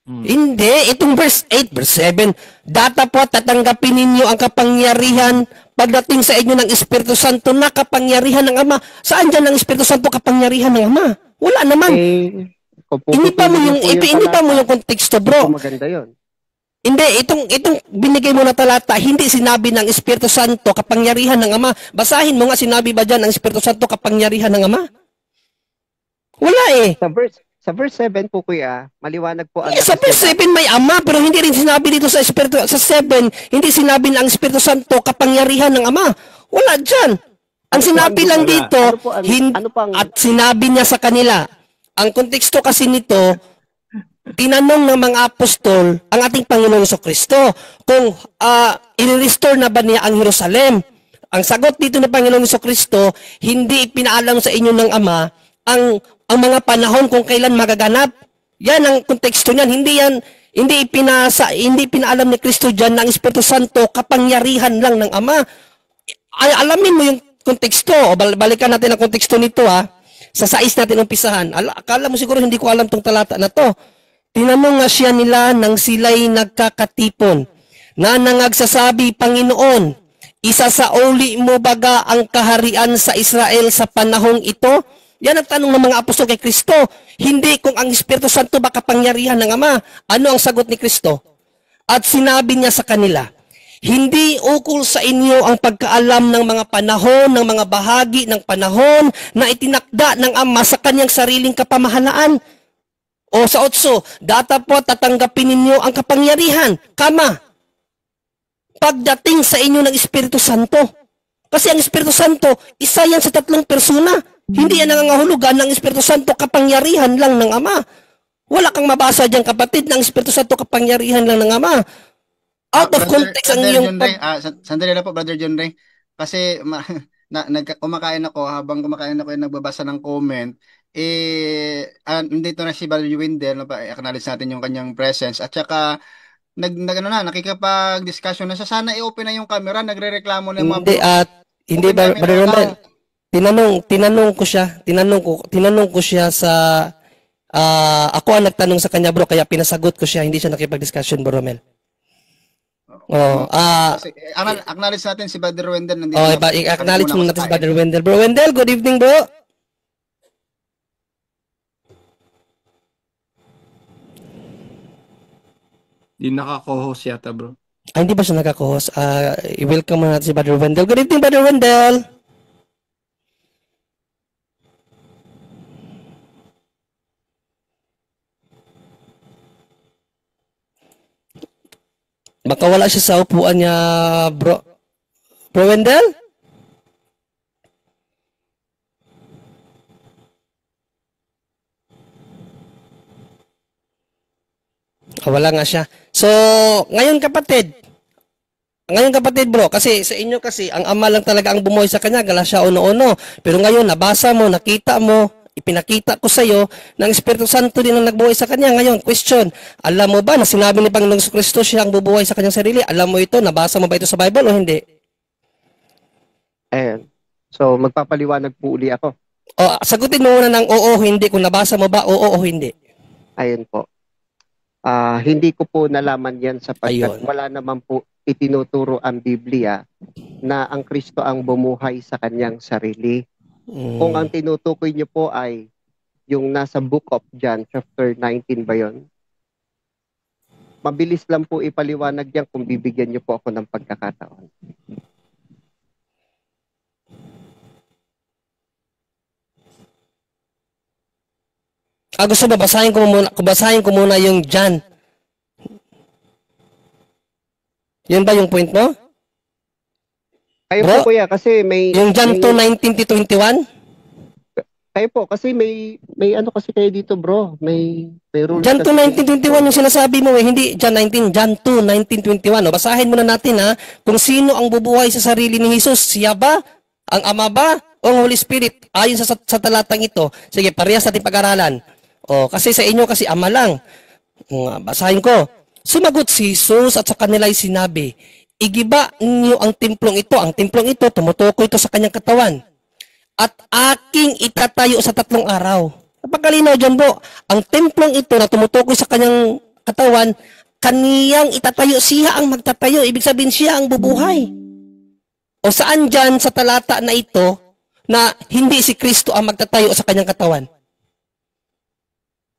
Hindi, itong verse 8, verse 7, datapwat tatanggapin ninyo ang kapangyarihan pagdating sa inyo ng Espiritu Santo na kapangyarihan ng Ama. Saan dyan ang Espiritu Santo kapangyarihan ng Ama? Wala naman. Inipa mo yung konteksto, bro. Maganda yun. Hindi, itong binigay mo na talata, hindi sinabi ng Espiritu Santo kapangyarihan ng Ama. Basahin mo nga, sinabi ba dyan ang Espiritu Santo kapangyarihan ng Ama? Wala Sa verse 7 po, kuya, maliwanag po. Sa verse 7 may Ama, pero hindi rin sinabi dito sa Espiritu, sa 7, hindi sinabi na ang Espiritu Santo kapangyarihan ng Ama. Wala dyan. Ang sinabi lang dito, at sinabi niya sa kanila, ang konteksto kasi nito, tinanong ng mga apostol ang ating Panginoong Jesucristo kung i-restore na ba niya ang Jerusalem. Ang sagot dito ng Panginoong Jesucristo, hindi ipinaalam sa inyo ng Ama ang mga panahon kung kailan magaganap. Yan ang konteksto niyan. Hindi pinaalam ni Kristo diyan ng Espiritu Santo kapangyarihan lang ng Ama. Ay, alamin mo yung konteksto. O balikan natin ang konteksto nito Sa 6 natin umpisahan. Akala mo siguro hindi ko alam tong talata na to. Tinanong nga siya nila nang sila'y nagkakatipon na nangagsasabi, Panginoon, isasauli mo baga ang kaharian sa Israel sa panahong ito? Yan ang tanong ng mga apostol kay Kristo. Hindi kung ang Espiritu Santo ba kapangyarihan ng Ama. Ano ang sagot ni Kristo? At sinabi niya sa kanila, hindi ukol sa inyo ang pagkaalam ng mga panahon, ng mga bahagi ng panahon na itinakda ng Ama sa kanyang sariling kapamahalaan. O sa 8, datapwat tatanggapin ninyo ang kapangyarihan, pagdating sa inyo ng Espiritu Santo. Kasi ang Espiritu Santo, isa yan sa 3 persona. Hindi yan nangangahulugan ng Espiritu Santo kapangyarihan lang ng Ama. Wala kang mabasa dyan, kapatid, ng Espiritu Santo kapangyarihan lang ng Ama. Out of context ang iyong... Sandali lang po, Brother John Ray. Kasi kumakain ako, habang kumakain ako, nagbabasa ng comment, nandito na si Brother Wendell, acknowledge natin yung kanyang presence, at saka, nakikipag-discussion na siya, sana i-open na yung camera, nagre-reklamo na yung mga Hindi, hindi open ba, camera Brother Romel, daw. tinanong ko siya sa, ako ang nagtanong sa kanya, bro, kaya pinasagot ko siya, hindi siya nakipag-discussion, Bro Romel. Acknowledge natin si Brother Wendell, nandito Oh, na. i-acknowledge Muna mo ako natin sa si Brother Wendell. Bro Wendell, good evening, bro. Di naka-co-host yata, bro. Hindi ba siya nagka-host? I-welcome mo natin si Brother Wendell. Good evening, Brother Wendell. Baka wala siya sa upuan niya, bro. Bro Wendell? Wala nga siya. So, ngayon kapatid, bro, kasi sa inyo kasi, ang ama lang talaga ang bumuhay sa kanya, Galatia 1:1. Pero ngayon, nabasa mo, nakita mo, ipinakita ko sa iyo, ng Espiritu Santo din ang nagbuhay sa kanya. Ngayon, question, alam mo ba na sinabi ni Panginoong Kristo siya ang bubuhay sa kanyang sarili? Alam mo ito? Nabasa mo ba ito sa Bible o hindi? Ayan. So, magpapaliwanag po uli ako. O, sagutin mo muna ng oo o hindi, kung nabasa mo ba, oo o hindi. Ayan po. Hindi ko po nalaman yan sapagkat wala naman po itinuturo ang Biblia na ang Kristo ang bumuhay sa kanyang sarili. Kung ang tinutukoy niyo po ay yung nasa Book of John, chapter 19 ba yun? Mabilis lang po ipaliwanag yan kung bibigyan niyo po ako ng pagkakataon. Gusto ba basahin ko muna yung John. Yun ba yung point mo? Kayo Bro, po kuya, kasi may... Yung John 2:19-21? Kayo po, kasi may ano kasi kayo dito bro. May rules. John 2:19-21 yung sinasabi mo hindi John 19, John 2:19-21. O, basahin muna natin kung sino ang bubuhay sa sarili ni Jesus. Siya ba? Ang Ama ba? O ang Holy Spirit? Ayon sa talatang ito. Sige, parehas natin pag-aralan. O, kasi sa inyo kasi Ama lang. Basahin ko. Sumagot si Jesus at sa kanila ay sinabi, igiba niyo ang templong ito. Ang templong ito, tumutukoy ito sa kanyang katawan. At aking itatayo sa 3 araw. Napagkalinaw dyan bro, ang templong ito na tumutukoy sa kanyang katawan, kaniyang itatayo, siya ang magtatayo. Ibig sabihin siya ang bubuhay. O saan dyan sa talata na ito na hindi si Kristo ang magtatayo sa kanyang katawan?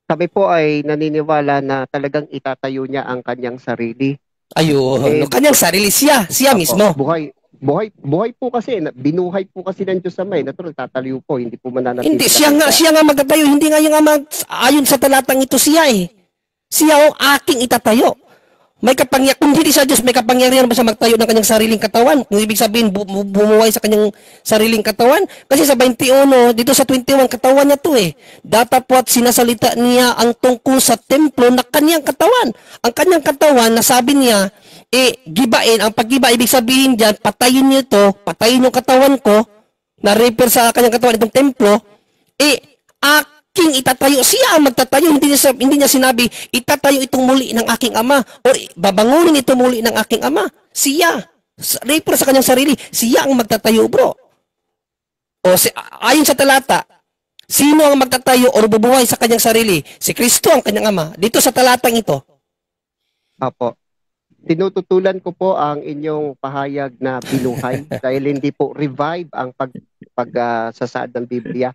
Kami po ay naniniwala na talagang itatayo niya ang kanyang sarili. Ayun, kanyang sarili siya mismo. Buhay po kasi, binuhay po kasi ng Diyos Ama, natural tataliw po, hindi po mananatili. Hindi, siya nga magtatayo, hindi nga yung Ama, ayon sa talatang ito siya Siya ang aking itatayo. May kapangyarihan, kung hindi siya Diyos, may kapangyarihan ba siya magtayo ng kanyang sariling katawan? Kung ibig sabihin, bumuhay sa kanyang sariling katawan? Kasi sa 21, dito sa 21, katawan niya to Datapwat sinasalita niya ang tungkol sa templo na kanyang katawan. Ang kanyang katawan, nasabi niya, gibain. Ang paggiba, ibig sabihin dyan, patayin niyo ito, patayin yung katawan ko, na-refer sa kanyang katawan, itong templo, aking itatayo. Siya ang magtatayo. Hindi niya sinabi, itatayo itong muli ng aking Ama o babangunin ito muli ng aking Ama. Siya. Refer sa kanyang sarili. Siya ang magtatayo, bro. O ayon sa talata, sino ang magtatayo o bubuhay sa kanyang sarili? Si Kristo ang kanyang Ama. Dito sa talatang ito. Apo. Tinututulan ko po ang inyong pahayag na binuhay dahil hindi po revive ang pagsasaad ng Biblia.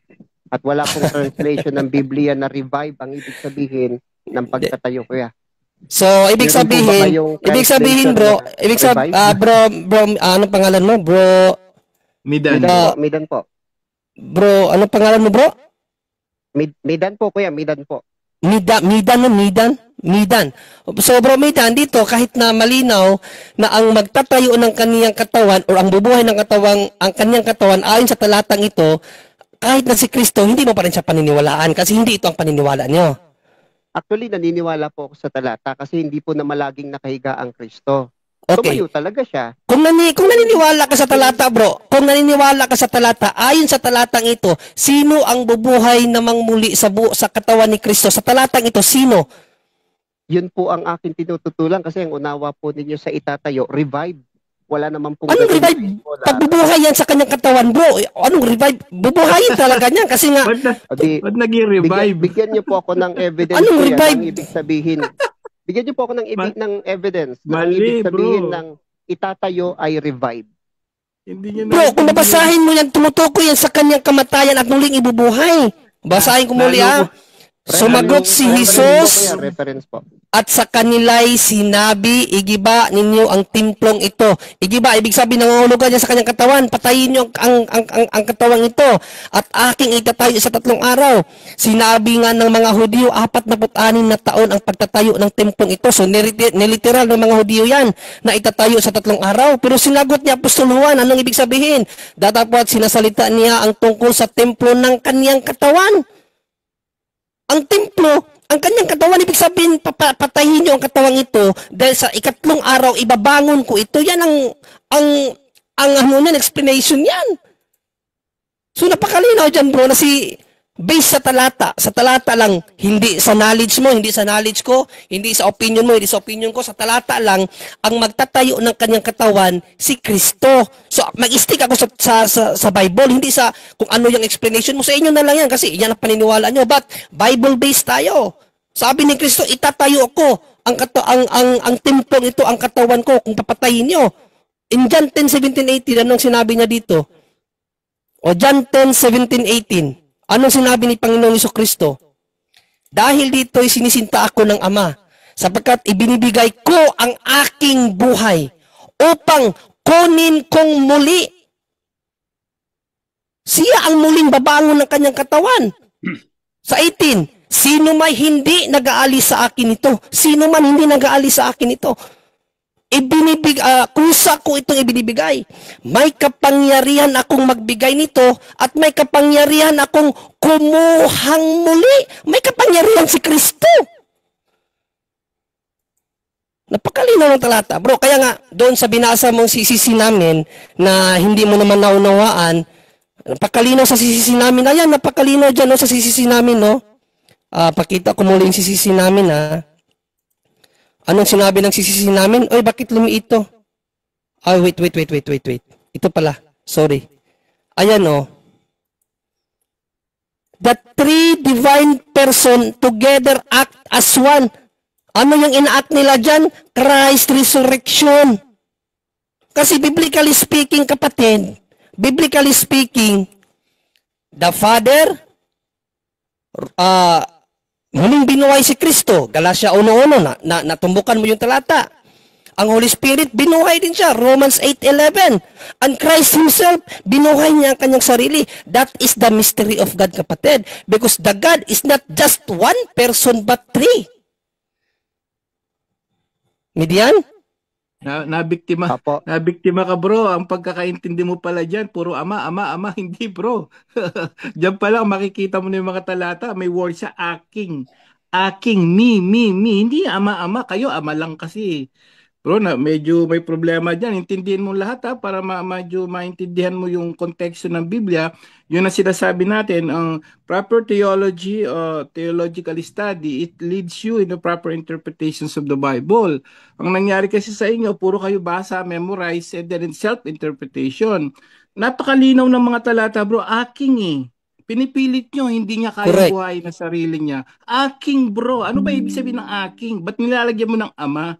At wala pong translation ng Biblia na revive ang ibig sabihin ng pagtatayo kuya. So, ibig sabihin bro, anong pangalan mo? Bro Midan po. Bro, anong pangalan mo, bro? Midan po kuya, Midan po. Midan. So bro, Midan, dito kahit na malinaw na ang magtatayo ng kaniyang katawan o ang bubuhay ng ang kaniyang katawan ayon sa talatang ito, kahit na si Kristo, hindi mo pa rin siya paniniwalaan kasi hindi ito ang paniniwala niyo. Actually, naniniwala po ako sa talata kasi hindi po na malaging nakahiga ang Kristo. Okay. Tumayo talaga siya. Kung naniniwala ka sa talata, bro, kung naniniwala ka sa talata, ayon sa talatang ito, sino ang bubuhay namang muli sa katawan ni Kristo? Sa talatang ito, sino? Yun po ang akin tinututulan kasi ang unawa po ninyo sa itatayo, revive. Wala naman pong Anong revive? Pagbubuhay yan sa kanyang katawan, bro. Anong revive? Bubuhayin talaga niyan kasi nga. Ba't nag-revive? Bigyan niyo po ako ng evidence. Anong revive? Ang ibig sabihin. Bigyan niyo po ako ng evidence. Ang Mali, ibig sabihin bro. ng itatayo ay revive. Hindi niya Bro, kung nabasahin mo yan, tumutukoy yan sa kanyang kamatayan at muling ibubuhay. Basahin ko muli Sumagot si Jesus Reference po. at sa kanila'y sinabi, igiba ninyo ang timplong ito. Igiba, ibig sabihin nangungulugan niya sa kanyang katawan. Patayin niyo ang katawang ito at aking itatayo sa 3 araw. Sinabi nga ng mga Hudyo, 46 na taon ang pagtatayo ng templong ito. So, niliteral ng mga Hudyo yan na itatayo sa 3 araw. Pero sinagot niya Apostol Juan, anong ibig sabihin? Datapwat sinasalita niya ang tungkol sa templo ng kanyang katawan. Ang templo, ang kanyang katawan, ibig sabihin, patayin niyo ang katawang ito dahil sa 3 araw, ibabangon ko ito. Yan ang explanation yan. So, napakalinaw dyan, bro, na based sa talata lang, hindi sa knowledge mo, hindi sa knowledge ko, hindi sa opinion mo, hindi sa opinion ko, sa talata lang, ang magtatayo ng kanyang katawan, si Kristo. So, mag-stick ako sa Bible, hindi sa kung ano yung explanation mo. Sa inyo na lang yan, kasi yan ang paniniwala nyo. But, Bible-based tayo. Sabi ni Kristo, itatayo ko ang templong ito, ang katawan ko, kung papatayin nyo. In John 10:17-18, anong sinabi niya dito? O John 10:17-18, anong sinabi ni Panginoong Jesucristo? Dahil dito'y sinisinta ako ng Ama, sapagkat ibinibigay ko ang aking buhay upang kunin kong muli. Siya ang muling babangon ng kanyang katawan. Sa 18, sino may hindi nag-aalis sa akin ito? Sino man hindi nag-aalis sa akin ito? Kusa ko itong ibinibigay. May kapangyarihan akong magbigay nito at may kapangyarihan akong kumuhang muli. May kapangyarihan si Kristo. Napakalinaw ng talata. Bro, kaya nga, doon sa binasa mong sisisi namin na hindi mo naman naunawaan, napakalinaw sa sisisi namin. Ayan, napakalinaw dyan no, sa sisisi namin, no? Pakita ko muli yung sisisi namin, ha? Anong sinabi ng sisisi namin? Oy, bakit lumiit to? Ay, wait. Ito pala. Sorry. Ayan, oh. The 3 divine person together act as one. Ano yung ina-act nila dyan? Christ resurrection. Kasi biblically speaking, kapatid, biblically speaking, the Father, muling binuhay si Kristo. Galatia 1:1, natumbukan mo yung talata. Ang Holy Spirit, binuhay din siya. Romans 8:11. And Christ Himself, binuhay niya ang kanyang sarili. That is the mystery of God, kapatid. Because the God is not just one person, but 3. Midian? Nabiktima ka, bro. Ang pagkakaintindi mo pala dyan, puro ama. Hindi, bro. Diyan pa lang makikita mo na yung mga talata. May word siya, aking. Aking, me. Hindi ama. Kayo, ama lang kasi. Bro, medyo may problema dyan. Intindihin mo lahat para medyo maintindihan mo yung konteksto ng Biblia. Yun ang sinasabi natin, ang proper theology, theological study, it leads you in the proper interpretations of the Bible. Ang nangyari kasi sa inyo, puro kayo basa, memorize, and then in self-interpretation. Napakalinaw ng mga talata, bro. Aking Pinipilit nyo, hindi niya kaya buhay na sarili niya. Aking, bro. Ano ba ibig sabihin ng aking? Ba't nilalagyan mo ng ama?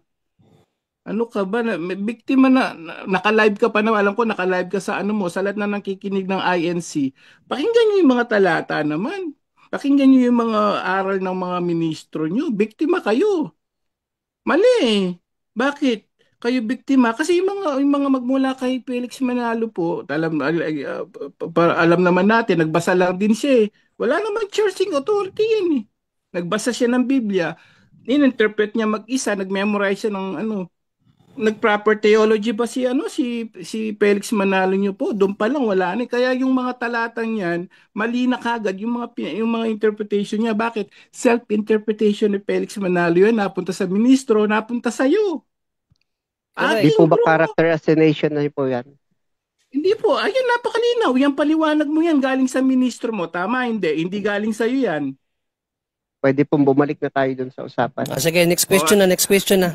Ano ka ba? Biktima na, naka-live ka pa na, alam ko naka-live ka sa sa lahat na nakikinig ng INC. Pakinggan nyo yung mga talata naman. Pakinggan nyo yung mga aral ng mga ministro nyo. Biktima kayo. Mali. Bakit? Kayo biktima? Kasi yung mga magmula kay Felix Manalo po, alam naman natin, nagbasa lang din siya. Wala namang churching authority yan. Nagbasa siya ng Biblia. In-interpret niya mag-isa, nag-memorize siya ng nag-proper theology pa si Felix Manalo nyo po, doon pa lang wala na. Kaya yung mga talatang yan, mali na kagad yung mga interpretation niya. Bakit? Self-interpretation ni Felix Manalo yan, napunta sa ministro, napunta sa iyo. Di po ba character assassination na po yan? Hindi po. Ayun, napakalinaw. Yan paliwanag mo yan. Galing sa ministro mo. Tama, hindi. Hindi galing sa'yo yan. Pwede pong bumalik na tayo dun sa usapan. Sige, next question na.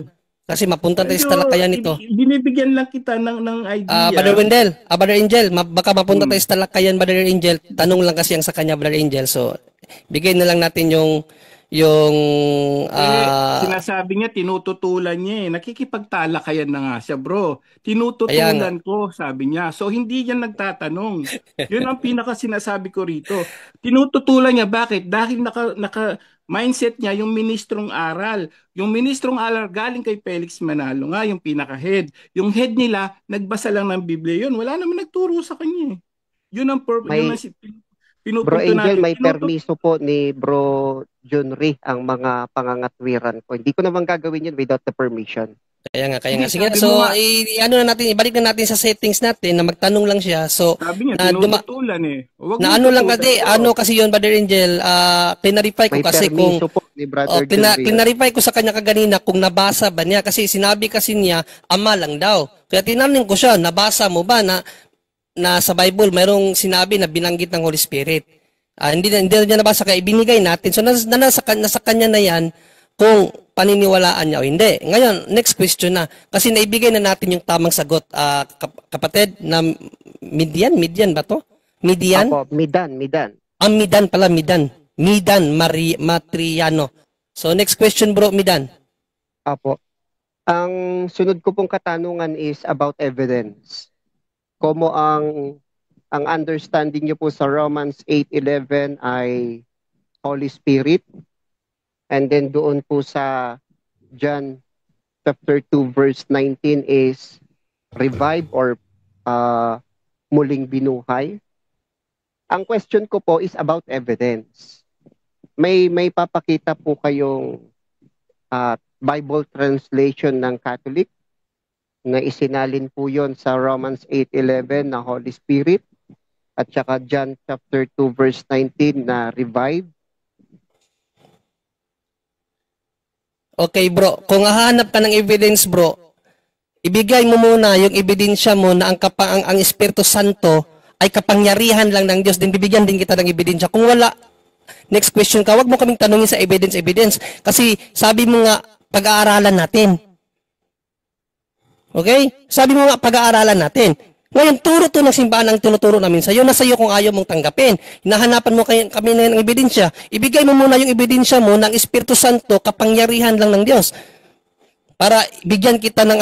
Kasi mapunta tayo sa talakayan nito. Binibigyan lang kita ng idea. Brother Wendell, Brother Angel, baka mapunta tayo sa talakayan, Brother Angel. Tanong lang kasi ang sa kanya, Brother Angel. So, bigyan na lang natin yung sinasabi niya, tinututulan niya eh. Nakikipagtalakayan na nga siya, bro. Tinututulan ko, sabi niya. So, hindi yan nagtatanong. Yun ang pinaka sinasabi ko rito. Tinututulan niya. Bakit? Dahil mindset niya yung ministrong aral. Yung ministrong aral galing kay Felix Manalo nga, yung pinaka-head. Yung head nila, nagbasa lang ng Biblia. Yun, wala naman nagturo sa kanya eh. Yun ang purpose. Bro Angel, may permiso po ni Bro Junri ang mga pangangatwiran ko. Hindi ko naman gagawin yun without the permission. Kaya nga. Sige, so, ibalik na natin sa settings natin na magtanong lang siya. So, sabi niya, tinututulan eh. Kasi yun, Brother Angel, clarify ko kasi kung clarify ko sa kanya kaganina kung nabasa ba niya. Kasi sinabi kasi niya, ama lang daw. Kaya tinanong ko siya, nabasa mo ba na sa Bible mayroong sinabi na binanggit ng Holy Spirit? Hindi niya nabasa, kaya ibinigay natin. So, nasa kanya na yan kung paniniwalaan niya o hindi. Ngayon, next question na. Kasi naibigay na natin yung tamang sagot. Kapatid, na Midian ba to? Midian? Opo, Midan. Midan pala, Midan. Midan Matriano. So, next question, bro, Midan. Opo. Ang sunod ko pong katanungan is about evidence. Como ang understanding niyo po sa Romans 8:11 ay Holy Spirit, and then doon po sa John chapter 2 verse 19 is revive or muling binuhay. Ang question ko po is about evidence. May papakita po kayong Bible translation ng Catholic na isinalin po yon sa Romans 8:11 na Holy Spirit at saka John chapter 2 verse 19 na revive. Okay, bro. Kung hahanap ka ng evidence, bro, ibigay mo muna yung ebidensya mo na ang Espiritu Santo ay kapangyarihan lang ng Diyos. Din bibigyan din kita ng ebidensya. Kung wala, next question ka, wag mo kaming tanungin sa evidence. Kasi sabi mo nga, pag-aaralan natin. Okay? Sabi mo nga, pag-aaralan natin. Ngayon, turo to ng simbahan ang tinuturo namin sa iyo. Nasa iyo kung ayaw mong tanggapin. Hinahanapan mo kami ng ebidensya. Ibigay mo muna yung ebidensya mo ng Espiritu Santo, kapangyarihan lang ng Diyos. Para bigyan kita ng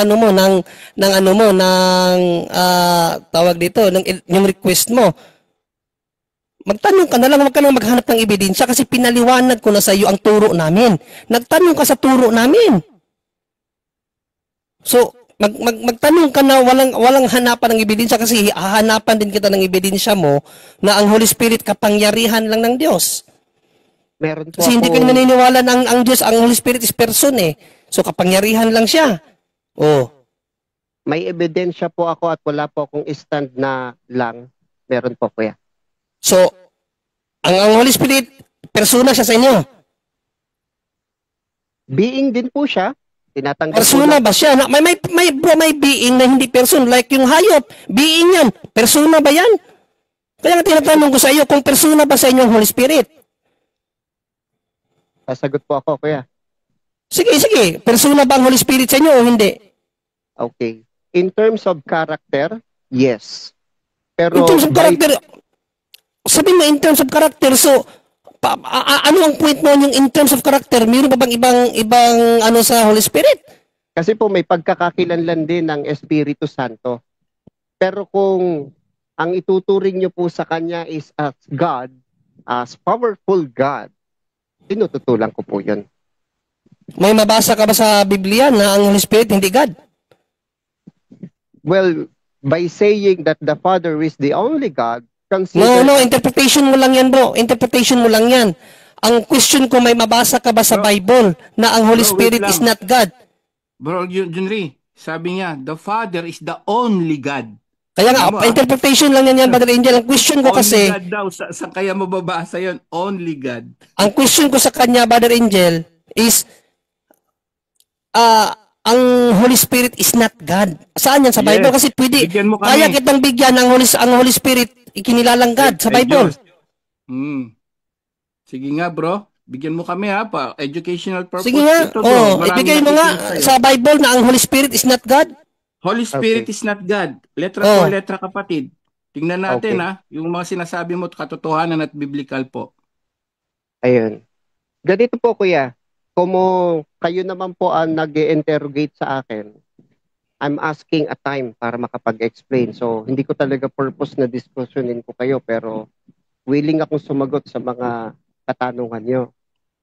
tawag dito, yung request mo. Magtanong ka na lang, wag ka nang maghanap ng ebidensya kasi pinaliwanag ko na sa iyo ang turo namin. Nagtanong ka sa turo namin. So, magtanong ka na walang hanapan ng ebidensya kasi hahanapan din kita ng ebidensya mo na ang Holy Spirit kapangyarihan lang ng Diyos. Meron po kasi hindi kayo naniniwala na ang Diyos, ang Holy Spirit is person eh. So kapangyarihan lang siya. Oh. May ebidensya po ako at wala po akong stand na lang. Meron po kuya. So, ang Holy Spirit, persona siya sa inyo. Being din po siya. Persona ba siya? May being na hindi person. Like yung hayop, being yan. Persona ba yan? Kaya nga tinatanong ko sa iyo, kung persona ba sa inyo ang Holy Spirit? Sasagot po ako, kuya. Sige. Persona ba ang Holy Spirit sa inyo o hindi? Okay. In terms of character, yes. Pero in terms of character, sabi mo in terms of character, so ano ang point mo yung in terms of character? Mayroon ba bang ibang sa Holy Spirit? Kasi po may pagkakakilanlan din ng Espiritu Santo. Pero kung ang ituturing niyo po sa kanya is as God, as powerful God, tinututulan ko po yun. May mabasa ka ba sa Biblia na ang Holy Spirit hindi God? Well, by saying that the Father is the only God, No, interpretation mo lang yan, bro. Interpretation mo lang yan. Ang question ko, may mabasa ka ba sa Bible na ang Holy Spirit is not God? Bro, Junri, sabi niya, the Father is the only God. Kaya nga, interpretation lang yan, Brother Angel. Ang question ko kasi... Only God daw. Sa kaya mababasa yun, only God. Ang question ko sa kanya, Brother Angel, is... ang Holy Spirit is not God. Saan yan sa Yes. Bible? Kasi pwede, Bigyan mo kami. kaya kitang bigyan ang Holy Spirit, ikinilalang God sa Ay, Bible. Diyos. Sige nga, bro. Bigyan mo kami ha, pa educational purpose. Sige nga, Ito, bro. Maraming ibigay mo nga nakikinig sa'yo. sa Bible na ang Holy Spirit is not God. Holy Spirit Okay. is not God. Letra Oh. po, letra kapatid. Tingnan natin Okay. ha, yung mga sinasabi mo, katotohanan at biblical po. Ayun. Ganito po, kuya. Kung kayo naman po ang nag-interrogate sa akin, I'm asking a time para makapag-explain. So, hindi ko talaga purpose na diskusyonin ko kayo, pero willing akong sumagot sa mga katanungan nyo.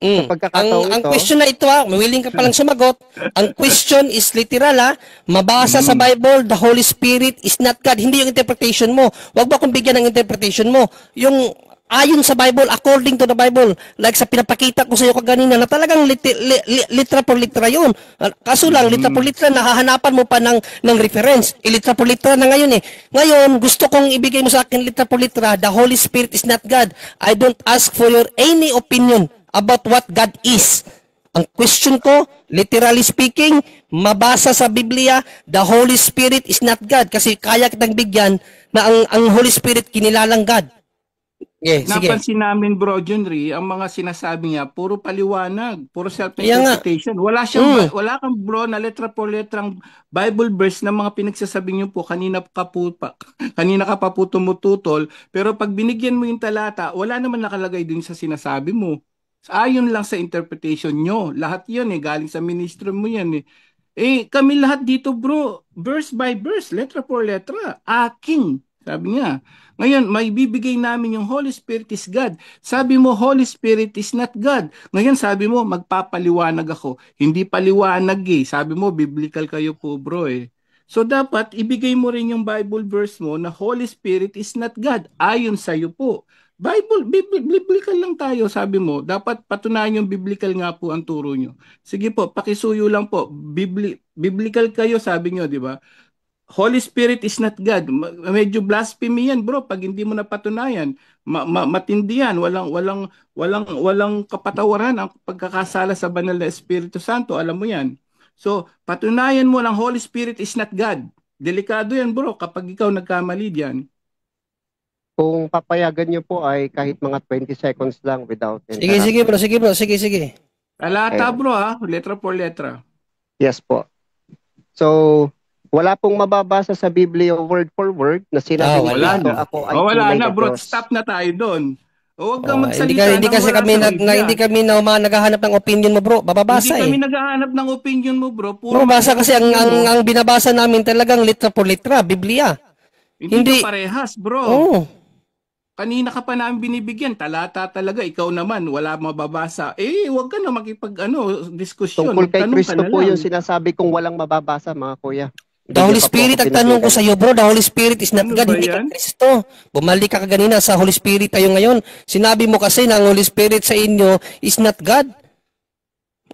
Sa pagkakataong Ang ito, question na ito willing ka palang sumagot. Ang question is literal mabasa sa Bible, the Holy Spirit is not God. Hindi yung interpretation mo. Huwag ba kung bigyan ng interpretation mo. Yung ayon sa Bible, according to the Bible, like sa pinapakita ko sa iyo kaganina, na talagang litra por litra yun. Kaso lang, litra por litra, nahahanapan mo pa ng reference. Litra por litra na ngayon eh. Ngayon, gusto kong ibigay mo sa akin litra por litra, the Holy Spirit is not God. I don't ask for your any opinion about what God is. Ang question ko, literally speaking, mabasa sa Biblia, the Holy Spirit is not God. Kasi kaya kitang bigyan na ang Holy Spirit kinilalang God. Sige. Napansin namin, Bro Junry, ang mga sinasabi niya, puro paliwanag, puro self-interpretation. Wala kang bro na letra por letrang Bible verse na mga pinagsasabi niyo po, kanina ka pa po tumututol, pero pag binigyan mo yung talata, wala naman nakalagay din sa sinasabi mo. Ayon lang sa interpretation nyo. Lahat yun galing sa ministro mo yan kami lahat dito, bro, verse by verse, letra por letra, aking, sabi niya. Ngayon, may bibigay namin yung Holy Spirit is God. Sabi mo, Holy Spirit is not God. Ngayon, sabi mo, magpapaliwanag ako. Hindi paliwanag Sabi mo, biblical kayo po, bro So, dapat ibigay mo rin yung Bible verse mo na Holy Spirit is not God. Ayon sa'yo po. Biblical lang tayo, sabi mo. Dapat patunayan yung biblical nga po ang turo nyo. Sige po, pakisuyo lang po. Biblical kayo, sabi nyo, di ba? Holy Spirit is not God. Medyo blasphemy yan, bro. Pag hindi mo napatunayan, matindi yan. Walang kapatawaran ang pagkakasala sa banal na Espiritu Santo. Alam mo yan. So, patunayan mo ng Holy Spirit is not God. Delikado yan, bro, kapag ikaw nagkamali diyan. kung papayagan nyo po ay kahit mga 20 seconds lang without Sige bro. Sige. Talata, bro, letra por letra. Yes po. So, wala pong mababasa sa Biblia word for word na sinabi ni wala Kristo, na. ako ay Wala tunay na, na bro. Diyos. Stop na tayo doon. Huwag kang magsalita. Hindi kami naghahanap ng opinion mo, bro. Bababasa Hindi kami naghahanap ng opinion mo, bro. Babasa kasi ang binabasa namin talagang litra por litra, Biblia. Hindi ka parehas, bro. Oo. Kanina ka pa namin binibigyan, talata talaga, ikaw naman, wala mababasa. Huwag ka na diskusyon. Tungkol kay Tanong ka Kristo na po lang. yung sinasabi kong walang mababasa, mga kuya. The Holy Spirit, ang tanong ko sa iyo, bro, the Holy Spirit is not Ano God, ba hindi yan? ka Kristo. Bumalik ka kanina sa Holy Spirit tayo ngayon. Sinabi mo kasi na ang Holy Spirit sa inyo is not God.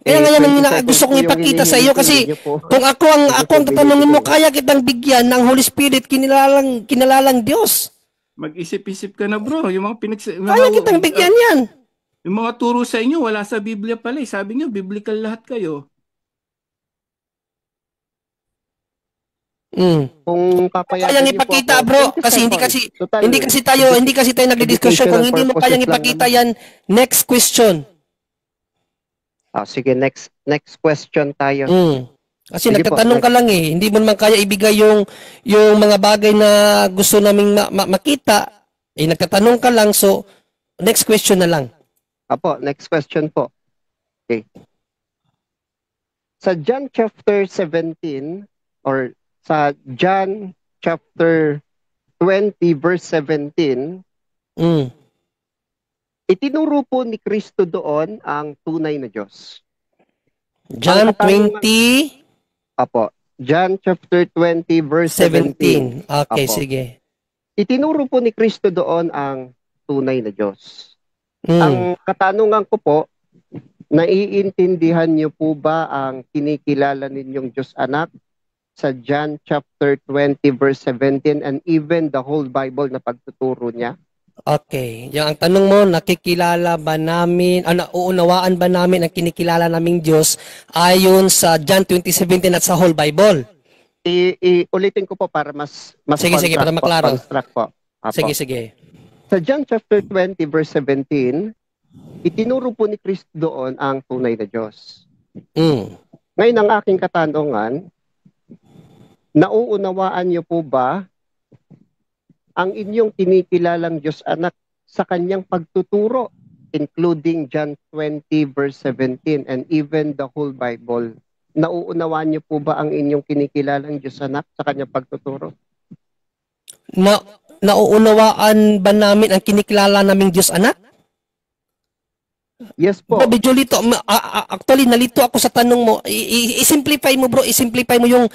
Kaya ngayon ang gusto kong ipakita sa iyo kasi kung ako ang tatanungin mo, kaya kitang bigyan ng Holy Spirit kinalalang Diyos. Mag-isip-isip ka na, bro. Yung mga Kaya kitang bigyan yan. Yung mga turo sa inyo, wala sa Biblia pala. Sabi niyo, biblical lahat kayo. Kung papayagan Kayang niyo po ipakita, ako, bro, 20 kasi seconds. hindi kasi tayo nagdi-discussion kung hindi mo kayang ipakita yan. Next question. Sige, next question tayo. Kasi Sige nagtatanong po, ka lang hindi mo naman kaya ibigay yung mga bagay na gusto naming makita. Nagtatanong ka lang, so next question na lang. Apo, next question po. Okay. Sa John chapter 17 or sa John chapter 20 verse 17, itinuro po ni Kristo doon ang tunay na Diyos. John 20 Apo, John chapter 20 verse 17. Okay, Apo. sige. Itinuro po ni Kristo doon ang tunay na Diyos. Ang katanungan ko po, naiintindihan niyo po ba ang kinikilala ninyong Diyos anak sa John chapter 20 verse 17 and even the whole Bible na pagtuturo niya? Okay. Yung ang tanong mo, nakikilala ba namin, nauunawaan ba namin ang kinikilala naming Diyos ayon sa John 20:17 at sa whole Bible? Ulitin ko po para mas Sige, para maklaro. construct po. Apo. Sige. Sa John chapter 20 verse 17, itinuro po ni Kristo doon ang tunay na Diyos. Ngayon ang aking katanungan, nauunawaan niyo po ba ang inyong kinikilalang Diyos anak sa kanyang pagtuturo, including John 20 verse 17 and even the whole Bible? Nauunawaan niyo po ba ang inyong kinikilalang Diyos anak sa kanyang pagtuturo? Nauunawaan ba namin ang kinikilala naming Diyos anak? Yes po. Bro, Jolito, actually nalito ako sa tanong mo. I-simplify mo bro, i-simplify mo yung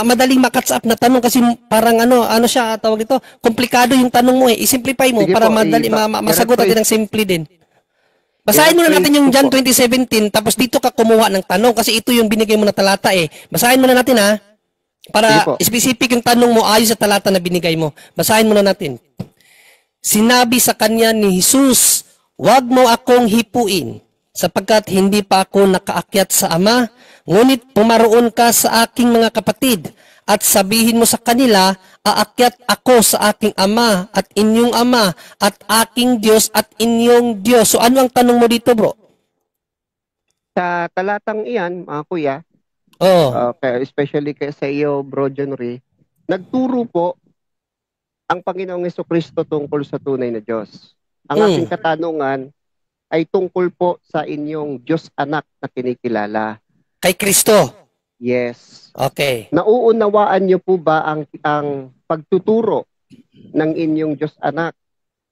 madaling makatch up na tanong kasi parang ano siya tawag dito, komplikado yung tanong mo eh. I-simplify mo Sige para po, madali masagot natin ng simple din. Basahin muna natin yung John 20:17 tapos dito ka kumuha ng tanong kasi ito yung binigay mo na talata eh. Basahin muna natin ha. Para specific yung tanong mo ayon sa talata na binigay mo. Basahin muna natin. Sinabi sa kanya ni Jesus, "Huwag mo akong hipuin, sapagkat hindi pa ako nakaakyat sa Ama, ngunit pumaroon ka sa aking mga kapatid, at sabihin mo sa kanila, aakyat ako sa aking Ama, at inyong Ama, at aking Diyos, at inyong Diyos." So ano ang tanong mo dito, bro? Sa talatang iyan, mga kuya, especially kay sa iyo, Bro John Ray, nagturo po ang Panginoong Jesucristo tungkol sa tunay na Diyos. Ang aking katanungan ay tungkol po sa inyong Diyos anak na kinikilala. Kay Kristo? Yes. Okay. Nauunawaan niyo po ba ang pagtuturo ng inyong Diyos anak?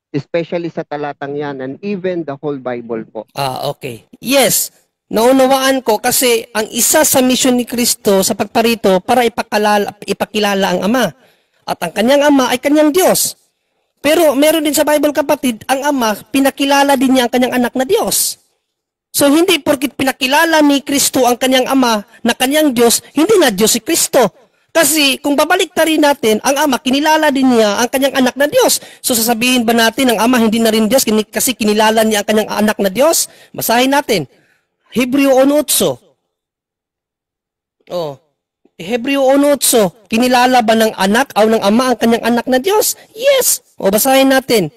Especially sa talatang yan and even the whole Bible po. Okay. Yes. Naunawaan ko kasi ang isa sa misyon ni Kristo sa pagparito para ipakilala ang Ama. At ang kanyang Ama ay kanyang Diyos. Pero meron din sa Bible kapatid, ang Ama, pinakilala din niya ang kanyang anak na Diyos. So hindi porkit pinakilala ni Kristo ang kanyang Ama na kanyang Diyos, hindi na Diyos si Kristo. Kasi kung babaliktarin natin, ang Ama, kinilala din niya ang kanyang anak na Diyos. So sasabihin ba natin ang Ama hindi na rin Diyos kasi kinilala niya ang kanyang anak na Diyos? Basahin natin. Hebreo 1:8. Hebreo 1:8. Kinilala ba ng anak o ng ama ang kanyang anak na Diyos? Yes. Basahin natin.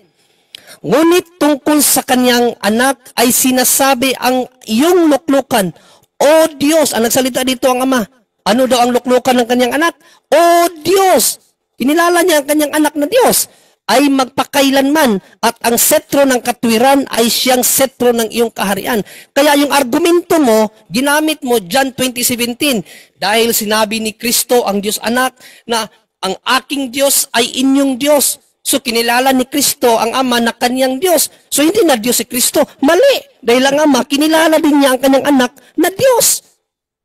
Ngunit tungkol sa kanyang anak ay sinasabi ang iyong luklukan, O Diyos, ang nagsalita dito ang ama. Ano daw ang luklukan ng kanyang anak? O Diyos. Kinilala niya ang kanyang anak na Diyos ay magpakailanman at ang setro ng katwiran ay siyang setro ng iyong kaharian. Kaya yung argumento mo, ginamit mo John 20:17 dahil sinabi ni Kristo ang Diyos anak na ang aking Diyos ay inyong Diyos. So kinilala ni Kristo ang Ama na kanyang Diyos. So hindi na Diyos si Kristo. Mali. Dahil ang Ama, kinilala din niya ang kanyang anak na Diyos.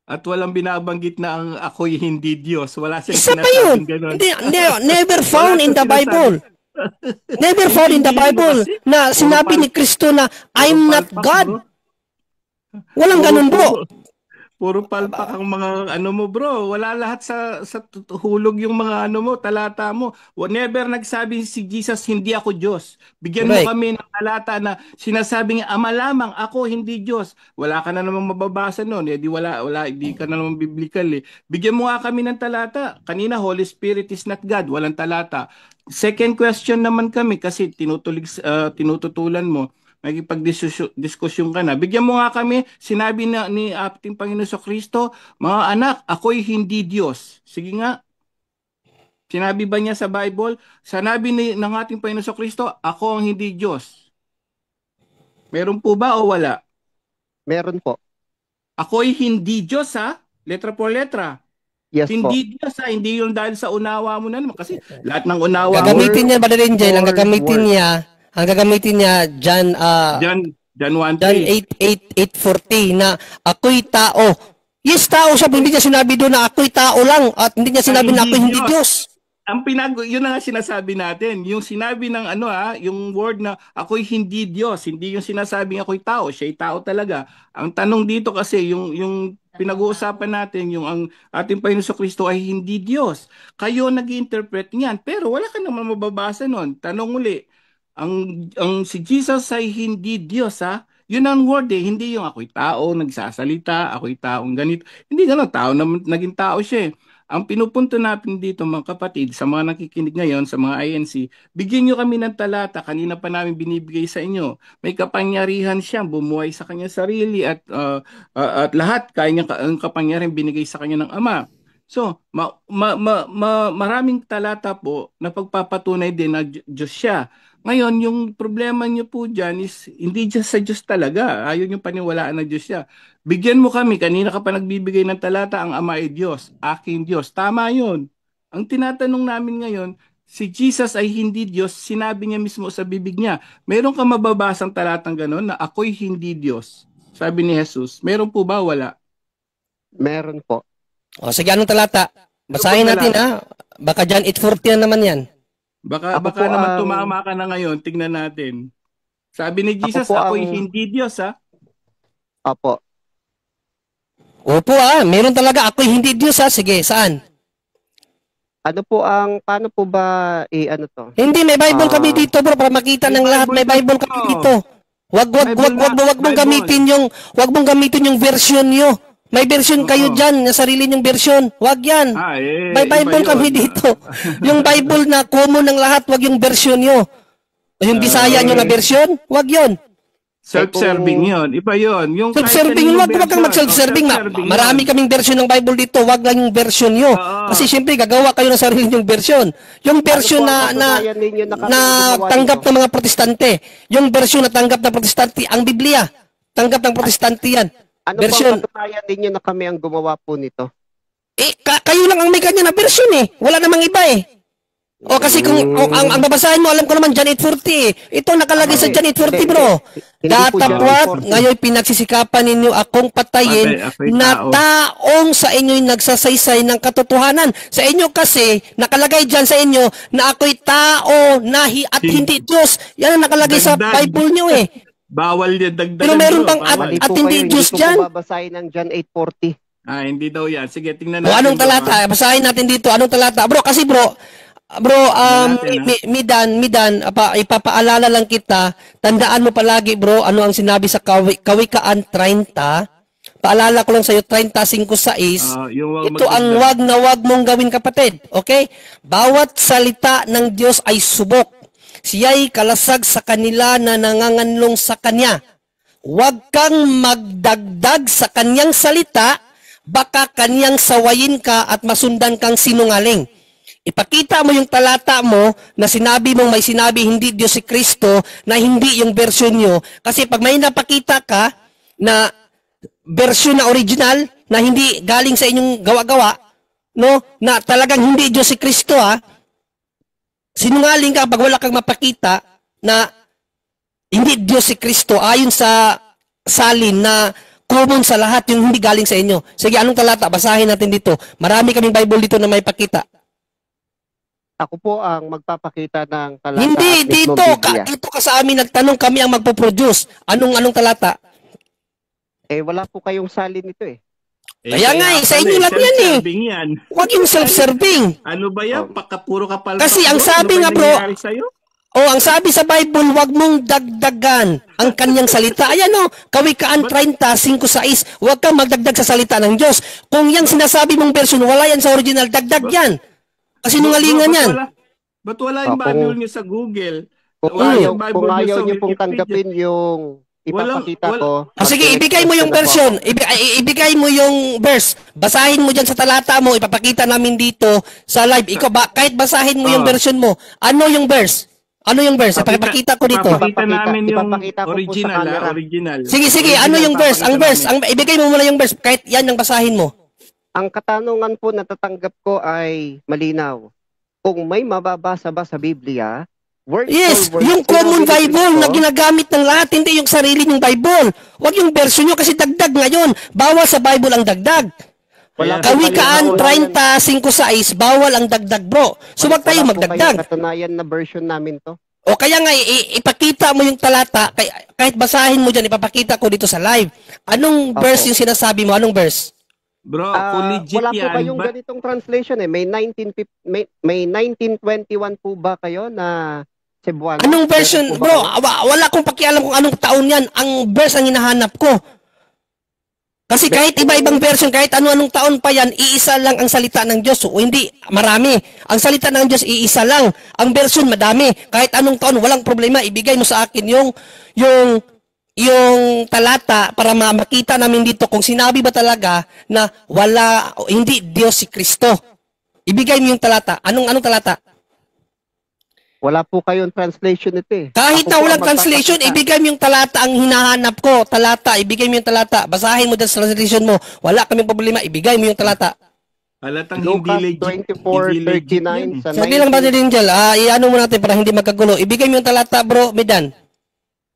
At walang binabanggit na ang ako'y hindi Diyos. Wala siyang isa pa yun. Never found in the Bible. Never found in the Bible na sinabi ni Kristo na I'm not God. Walang ganun bro. Puro palpak ang mga ano mo bro. Wala lahat sa hulog yung mga ano mo, talata mo. Never nagsabi si Jesus, hindi ako Diyos. Bigyan mo kami ng talata na sinasabing Ama lamang, ako hindi Diyos. Wala ka na namang mababasa noon. Di hindi ka na namang biblical eh. Bigyan mo nga kami ng talata. Kanina, Holy Spirit is not God. Walang talata. Second question naman kami kasi tinututulan mo. Magipag-diskusyon ka na. Bigyan mo nga kami, sinabi na ni ating Panginoon sa Kristo, mga anak, ako'y hindi Diyos. Sige nga. Sinabi ba niya sa Bible? Sinabi ng ating Panginoon sa Kristo, ako ang hindi Diyos. Meron po ba o wala? Meron po. Ako'y hindi Diyos ha? Letra por letra. Yes hindi po. Diyos ha? Hindi yun dahil sa unawa mo na naman. Kasi lahat ng unawa mo. Gagamitin niya, Brother Angel, ang gagamitin niya John 8:40 na ako'y tao. Yes, tao siya, hindi niya sinabi doon na ako'y tao lang at hindi niya sinabi na ako'y hindi Diyos. Yun na nga sinasabi natin. Yung sinabi ng yung word na ako'y hindi Diyos, hindi yung sinasabing ako'y tao, siya'y tao talaga. Ang tanong dito kasi yung pinag-uusapan natin, yung ang ating Panginoon sa Kristo ay hindi Diyos. Kayo nag-interpret niyan, pero wala ka naman mababasa nun. Tanong uli, Ang si Jesus ay hindi Diyos, ha? Yun ang word eh, hindi yung ako'y tao, nagsasalita, ako'y taong ganito. Hindi gano'n, tao na naging tao siya eh. Ang pinupunto natin dito mga kapatid, sa mga nakikinig ngayon, sa mga INC, bigyan nyo kami ng talata, kanina pa namin binibigay sa inyo. May kapangyarihan siya, bumuhay sa kanya sarili at lahat, kaya niya ang kapangyarihan binigay sa kanya ng Ama. So, maraming talata po na pagpapatunay din na Diyos siya. Ngayon, yung problema niyo po dyan is hindi Diyos sa Diyos talaga. Ayaw yung paniwalaan na Diyos siya. Bigyan mo kami, kanina ka pa nagbibigay ng talata, ang Ama ay Diyos, aking Diyos. Tama yun. Ang tinatanong namin ngayon, si Jesus ay hindi Diyos, sinabi niya mismo sa bibig niya. Meron ka mababasang talatang gano'n na ako'y hindi Diyos? Sabi ni Jesus. Meron po ba? Wala. Meron po. O, sige, anong talata? Basahin natin, ha? Baka dyan 8:40 na naman yan. Baka naman tumama ka na ngayon, tignan natin. Sabi ni Jesus, ako'y hindi Diyos, ha? Opo. Opo, meron talaga, ako'y hindi Diyos, ha? Sige, saan? Paano po ba ano to? Hindi, may Bible kami dito, bro, para makita ng lahat. May Bible kami dito. Wag mong gamitin yung version nyo. May version kayo dyan, na sarili nyong version. Wag yan. May Bible kami dito. Yung Bible na common ng lahat, wag yung version nyo. Yung Bisaya nyo na version, wag yun. Self-serving yun. Iba yun. Yung self-serving, wag kang mag-self-serving. Marami kaming version ng Bible dito, wag lang yung version nyo. Kasi siyempre, gagawa kayo ng sarili nyong version. Yung version na tanggap ng mga protestante. Yung version na tanggap ng protestante, ang Biblia. Tanggap ng protestante yan. Ano pang patunayan ninyo na kami ang gumawa po nito? Kayo lang ang may kanya na version eh. Wala namang iba eh. O kasi kung ang babasahin mo, alam ko naman John 8:40 eh. Ito nakalagay sa John 8:40 bro. Datapwat, ngayon pinagsisikapan ninyo akong patayin na taong sa inyo'y nagsasaysay ng katotohanan. Sa inyo kasi, nakalagay dyan sa inyo na ako'y tao at hindi Diyos. Yan ang nakalagay sa Bible nyo eh. Bawal yan, dagdagan. Pero meron bang at hindi Diyos dyan? Hindi ko babasahin ng John 8:40. Hindi daw yan. Sige, tingnan natin. O anong talata? Basahin natin dito. Anong talata? Bro, kasi bro, Midan, ipapaalala lang kita, tandaan mo palagi bro, ano ang sinabi sa Kawikaan 30. Paalala ko lang sa'yo, 35:6. Ito ang wag na wag mong gawin kapatid. Okay? Bawat salita ng Diyos ay subok. Siya'y kalasag sa kanila na nanganganlong sa Kanya. Huwag kang magdagdag sa Kanyang salita, baka Kanyang sawayin ka at masundan kang sinungaling. Ipakita mo yung talata mo na sinabi mong may sinabi hindi Diyos si Kristo na hindi yung version nyo. Kasi pag may napakita ka na version na original na hindi galing sa inyong gawa-gawa, no, na talagang hindi Diyos si Kristo sinungaling ka pag wala kang mapakita na hindi Diyos si Kristo ayon sa salin na common sa lahat yung hindi galing sa inyo. Sige, anong talata? Basahin natin dito. Marami kaming Bible dito na may pakita. Ako po ang magpapakita ng talata. Hindi, dito ka sa amin nagtanong, kami ang magpo-produce. Anong talata? Wala po kayong salin nito eh. Kaya nga sa inyo lang yan eh. Huwag yung self-serving. Ano ba yan? Puro kapal. Kasi ang sabi nga bro, ang sabi sa Bible, huwag mong dagdagan ang kanyang salita. Ayan Kawikaan 30:5-6. Huwag kang magdagdag sa salita ng Diyos. Kung yan sinasabi mong version, wala yan sa original, dagdag yan. Kasi nungalingan yan. Ba't wala yung Bible niyo sa Google? Kung ayaw niyo pong tanggapin yung ipapakita ko. Sige, ibigay mo yung version. Ibigay mo yung verse. Basahin mo dyan sa talata mo. Ipapakita namin dito sa live. Ikaw kahit basahin mo yung version mo. Ano yung verse? Ano yung verse? Ipapakita ko dito. Ipapakita namin yung original. Sige. Ano yung verse? Ibigay mo muna yung verse. Kahit yan ang basahin mo. Ang katanungan po na tatanggap ko ay malinaw. Kung may mababasa ba sa Biblia, yes, yung common Bible na ginagamit ng lahat, hindi yung sarili ng Bible. Huwag yung version nyo kasi dagdag ngayon. Bawal sa Bible ang dagdag. Kawikaan 30:5-6, bawal ang dagdag bro. So wag tayo magdagdag. Katunayan na version namin to. O kaya nga, ipakita mo yung talata, kahit basahin mo dyan, ipapakita ko dito sa live. Anong verse yung sinasabi mo? Anong verse? Bro, kung legit wala po kayong ganitong translation eh. May 1921 po ba kayo na Cebuano. Anong version? Meron po ba Bro, kayo? wala akong pakialam kung anong taon yan. Ang verse ang hinahanap ko. Kasi kahit iba-ibang version, kahit ano-anong taon pa yan, iisa lang ang salita ng Diyos. O hindi, marami. Ang salita ng Diyos, iisa lang. Ang version, madami. Kahit anong taon, walang problema. Ibigay mo sa akin yung talata para makita namin dito kung sinabi ba talaga na hindi Diyos si Kristo. Ibigay mo yung talata. Anong talata? Wala po kayong translation nito eh. Kahit Ako na po walang ang translation, magpapakita. ibigay mo yung talata ang hinahanap ko. Talata, ibigay mo yung talata. Basahin mo dyan sa translation mo. Wala kaming problema, ibigay mo yung talata. Halatang hindi Lucas legit. 24:39 sa Sabi lang ba din dyan, iano mo natin para hindi magkagulo. Ibigay mo yung talata, bro, Medan.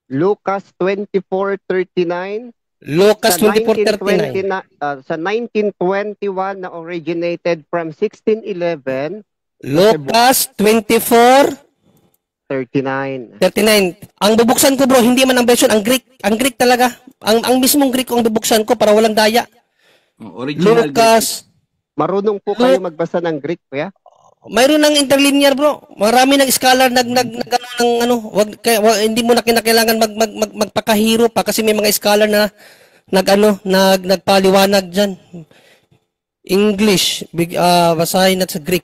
Lucas 24:39 Lucas sa 24:39. sa 1921 na originated from 1611 Lucas 24:39. 39. Ang bubuksan ko, bro, hindi man ang version, ang Greek. Ang Greek talaga. Ang mismong Greek ang bubuksan ko para walang daya. Original Lucas. Marunong po kayo magbasa ng Greek, kuya? Mayroon ng interlinear, bro. Marami ng scholar hindi mo na kinakailangan magpakahiro pa kasi may mga scholar na nagpaliwanag diyan. English, basahin natin sa Greek.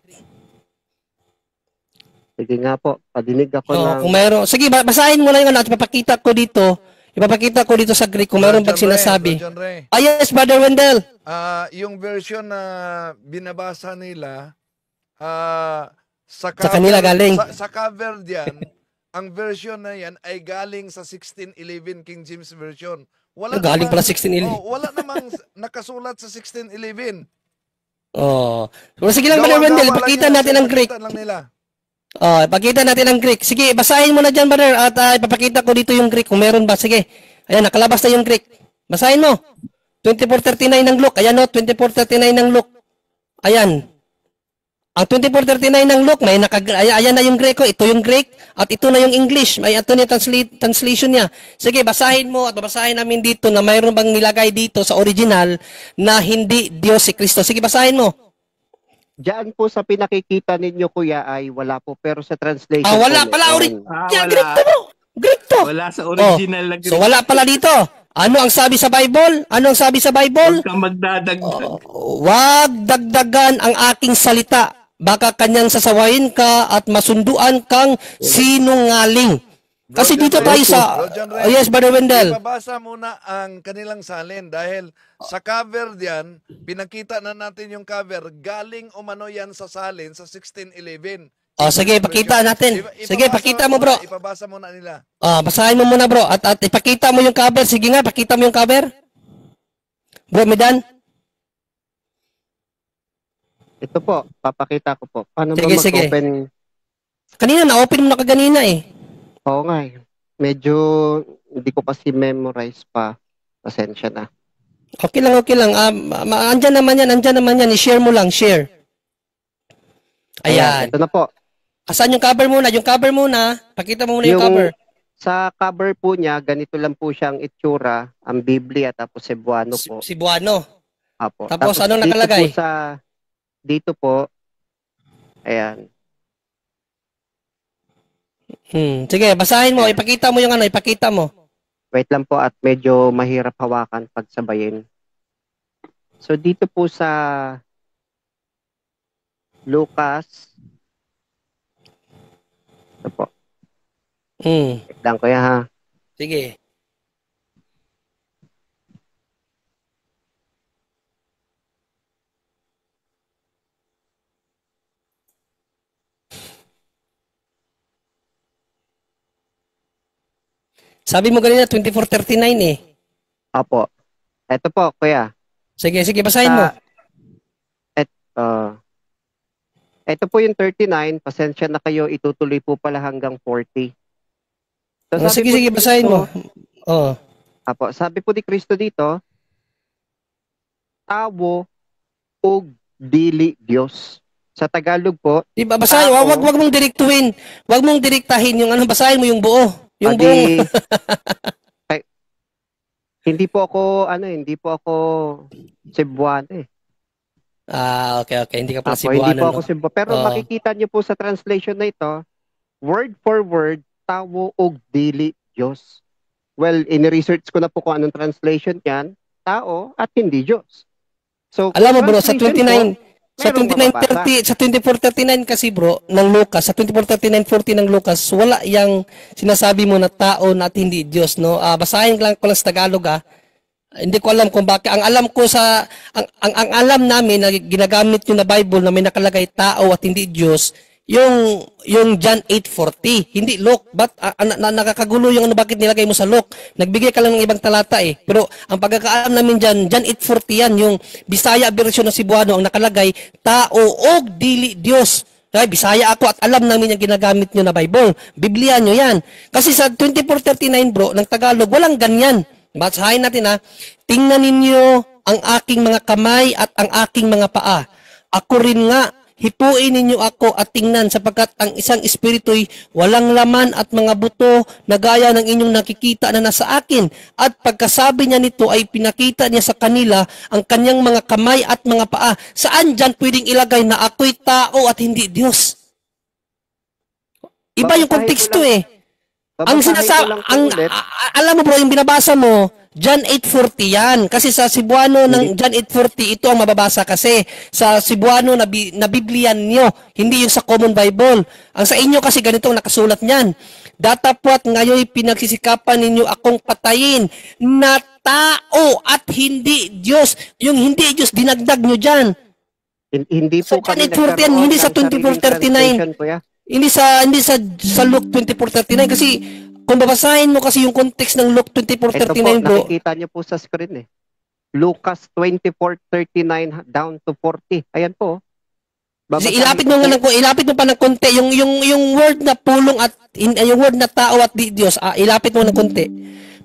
Sige nga po, padinig ako ng... Kung mayroon, sige, basahin mo na yung ipapakita ko dito sa Greek kung mayroon bang sinasabi. John Ray. Yes, Brother Wendell. Yung version na binabasa nila, sa kanila galing. Sa cover diyan, ang version na yan ay galing sa 1611 King James Version. Galing pala 1611. Wala namang nakasulat sa 1611. So, sige lang, Brother Wendell, ipakita natin ang Greek. Lang nila. Ipakita natin ang Greek. Sige, basahin mo na dyan, brother, at ipapakita ko dito yung Greek kung meron ba. Sige, ayan, nakalabas na yung Greek. Basahin mo. 24:39 ng Luke. Ayan, 24:39 ng Luke. Ayan. Ang 24:39 ng Luke, ayan na yung Greko, ito yung Greek, at ito na yung English. May ito na yung translation niya. Sige, basahin mo at babasahin namin dito na mayroon bang nilagay dito sa original na hindi Diyos si Kristo. Sige, basahin mo. Diyan po sa pinakikita ninyo, kuya, ay wala po. Pero sa translation... wala po, pala. wala. Greek to, bro. Greek to. Wala sa original na Greek. So, wala pala dito. Ano ang sabi sa Bible? Ano ang sabi sa Bible? Huwag kang magdadagdag. Wag dagdagan ang aking salita. Baka kanyang sasawayin ka at masunduan kang sinungaling. Kasi dito tayo sa... yes, Brother Wendell. Ibabasa muna ang kanilang salin dahil sa cover diyan, pinakita na natin yung cover, galing umano yan sa salin sa 1611. Sige, pakita natin. Sige, pakita mo, bro. Ipabasa muna nila. Basahin mo muna, bro. At ipakita mo yung cover. Sige nga, pakita mo yung cover. Bro, Medan. Ito po, papakita ko po. Paano ba Sige. mag-open? Kanina, na-open mo na kaganina eh. Oo nga eh. Medyo hindi ko kasi memorize pa. Pasensya na. Okay lang. Andyan naman yan. I-share mo lang, share. Ayan. Ito na po. Asan yung cover muna? Yung cover muna. Pakita mo muna yung cover. Sa cover po niya, ganito lang po siyang itsura. Ang Biblia, tapos Cebuano po. Cebuano. Apo. Tapos anong nakalagay? Dito po, ayan. Sige, basahin mo. Ipakita mo yung ipakita mo. Wait lang po at medyo mahirap hawakan pag sabayin. So dito po sa Lucas. Ito po. Wait lang kuya ha. Sige. Sabi mo kanina 24:39 eh. Apo. Ito po, kuya. Sige, basahin mo. Ito po yung 39. Pasensya na kayo, itutuloy po pala hanggang 40. So, sige, basahin mo. Apo, sabi po ni Kristo dito, tawo ug dili Dios. Sa Tagalog po, diba, basahin, wag mong direktuhin. Wag mong direktahin yung basahin mo yung buo. Yung buong... hindi po ako Cebuano eh. Okay. Hindi ka pala Hindi Cebuano. po ako Cebuano. Pero makikita niyo po sa translation na ito, word for word, tawo og dili Diyos. Well, in-research ko na po kung anong translation yan, tao at hindi Diyos. So, Alam mo bro, sa translation 29, sa merong mababasa. 29:30, sa 24:39 kasi bro ng Lucas, sa 24:39:40 ng Lucas, wala yang sinasabi mo na tao na at hindi Diyos, no? Basahin lang ko lang sa Tagalog Hindi ko alam kung bakit. Ang alam ko sa ang alam namin na ginagamit yung na Bible na may nakalagay tao at hindi Diyos, yung John 8:40, hindi Luke. But nakakagulo yung bakit nilagay mo sa Luke. Nagbigay ka lang ng ibang talata Pero ang pagkakaalam namin diyan, John 8:40 yan, yung Bisaya version ng Cebuano ang nakalagay tao og dili Dios. Ay, Bisaya ako at alam namin yung ginagamit nyo na Bible. Biblia nyo yan. Kasi sa 24:39 bro, ng Tagalog, walang ganyan. Basahin natin Tingnan ninyo ang aking mga kamay at ang aking mga paa. Ako rin nga, hipuin ninyo ako at tingnan sapagkat ang isang espiritu'y walang laman at mga buto na gaya ng inyong nakikita na nasa akin. At pagkasabi niya nito ay pinakita niya sa kanila ang kanyang mga kamay at mga paa. Saan dyan pwedeng ilagay na ako'y tao at hindi Diyos? Iba yung konteksto Ang sinasabi, alam mo bro, yung binabasa mo, John 8:40 yan. Kasi sa Cebuano ng John 8:40, ito ang mababasa kasi sa Cebuano na Biblia nyo, hindi yung sa Common Bible. Ang sa inyo kasi ganito ang nakasulat niyan. Datapwat ngayon pinagsisikapan ninyo akong patayin na tao at hindi Diyos. Yung hindi Diyos, dinagdag nyo dyan. Hindi po John 8:40 yan, hindi sa 24:39. Hindi sa Luke 24:39 kasi kung babasahin mo kasi yung context ng Luke 24:39 bro. Nakikita niyo po sa screen Lucas 24:39 down to 40. Ayan po. Kasi ilapit mo pa ng konti yung word na pulong at yung word na tao at di Diyos. Ilapit mo ng konti.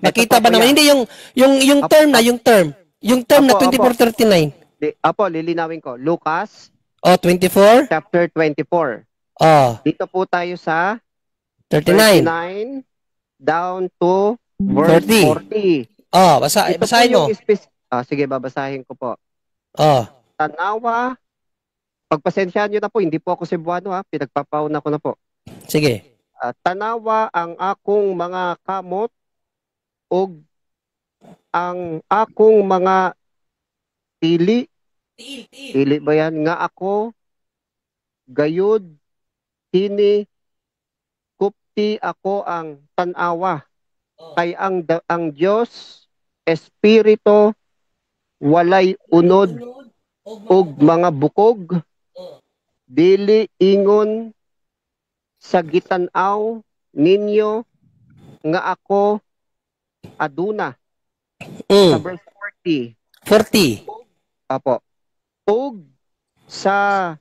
Makita ba naman? Hindi yung term na na 24:39. Apo, lilinawin ko. Lucas 24 chapter 24. Dito po tayo sa 39 down to verse 40. Basahin mo. Sige, babasahin ko po. Tanawa, pagpasensyahan nyo na po, hindi po ako Cebuano pinagpapauna ko na po. Sige. Tanawa ang akong mga kamot o ang akong mga tili. Tili ba yan? Nga ako, gayud, kini kupti ako ang tanawa kay ang Dios espiritu walay unod og mga bukog dili ingon sa gitanaw ninyo nga ako aduna. Sa verse 40 apo og sa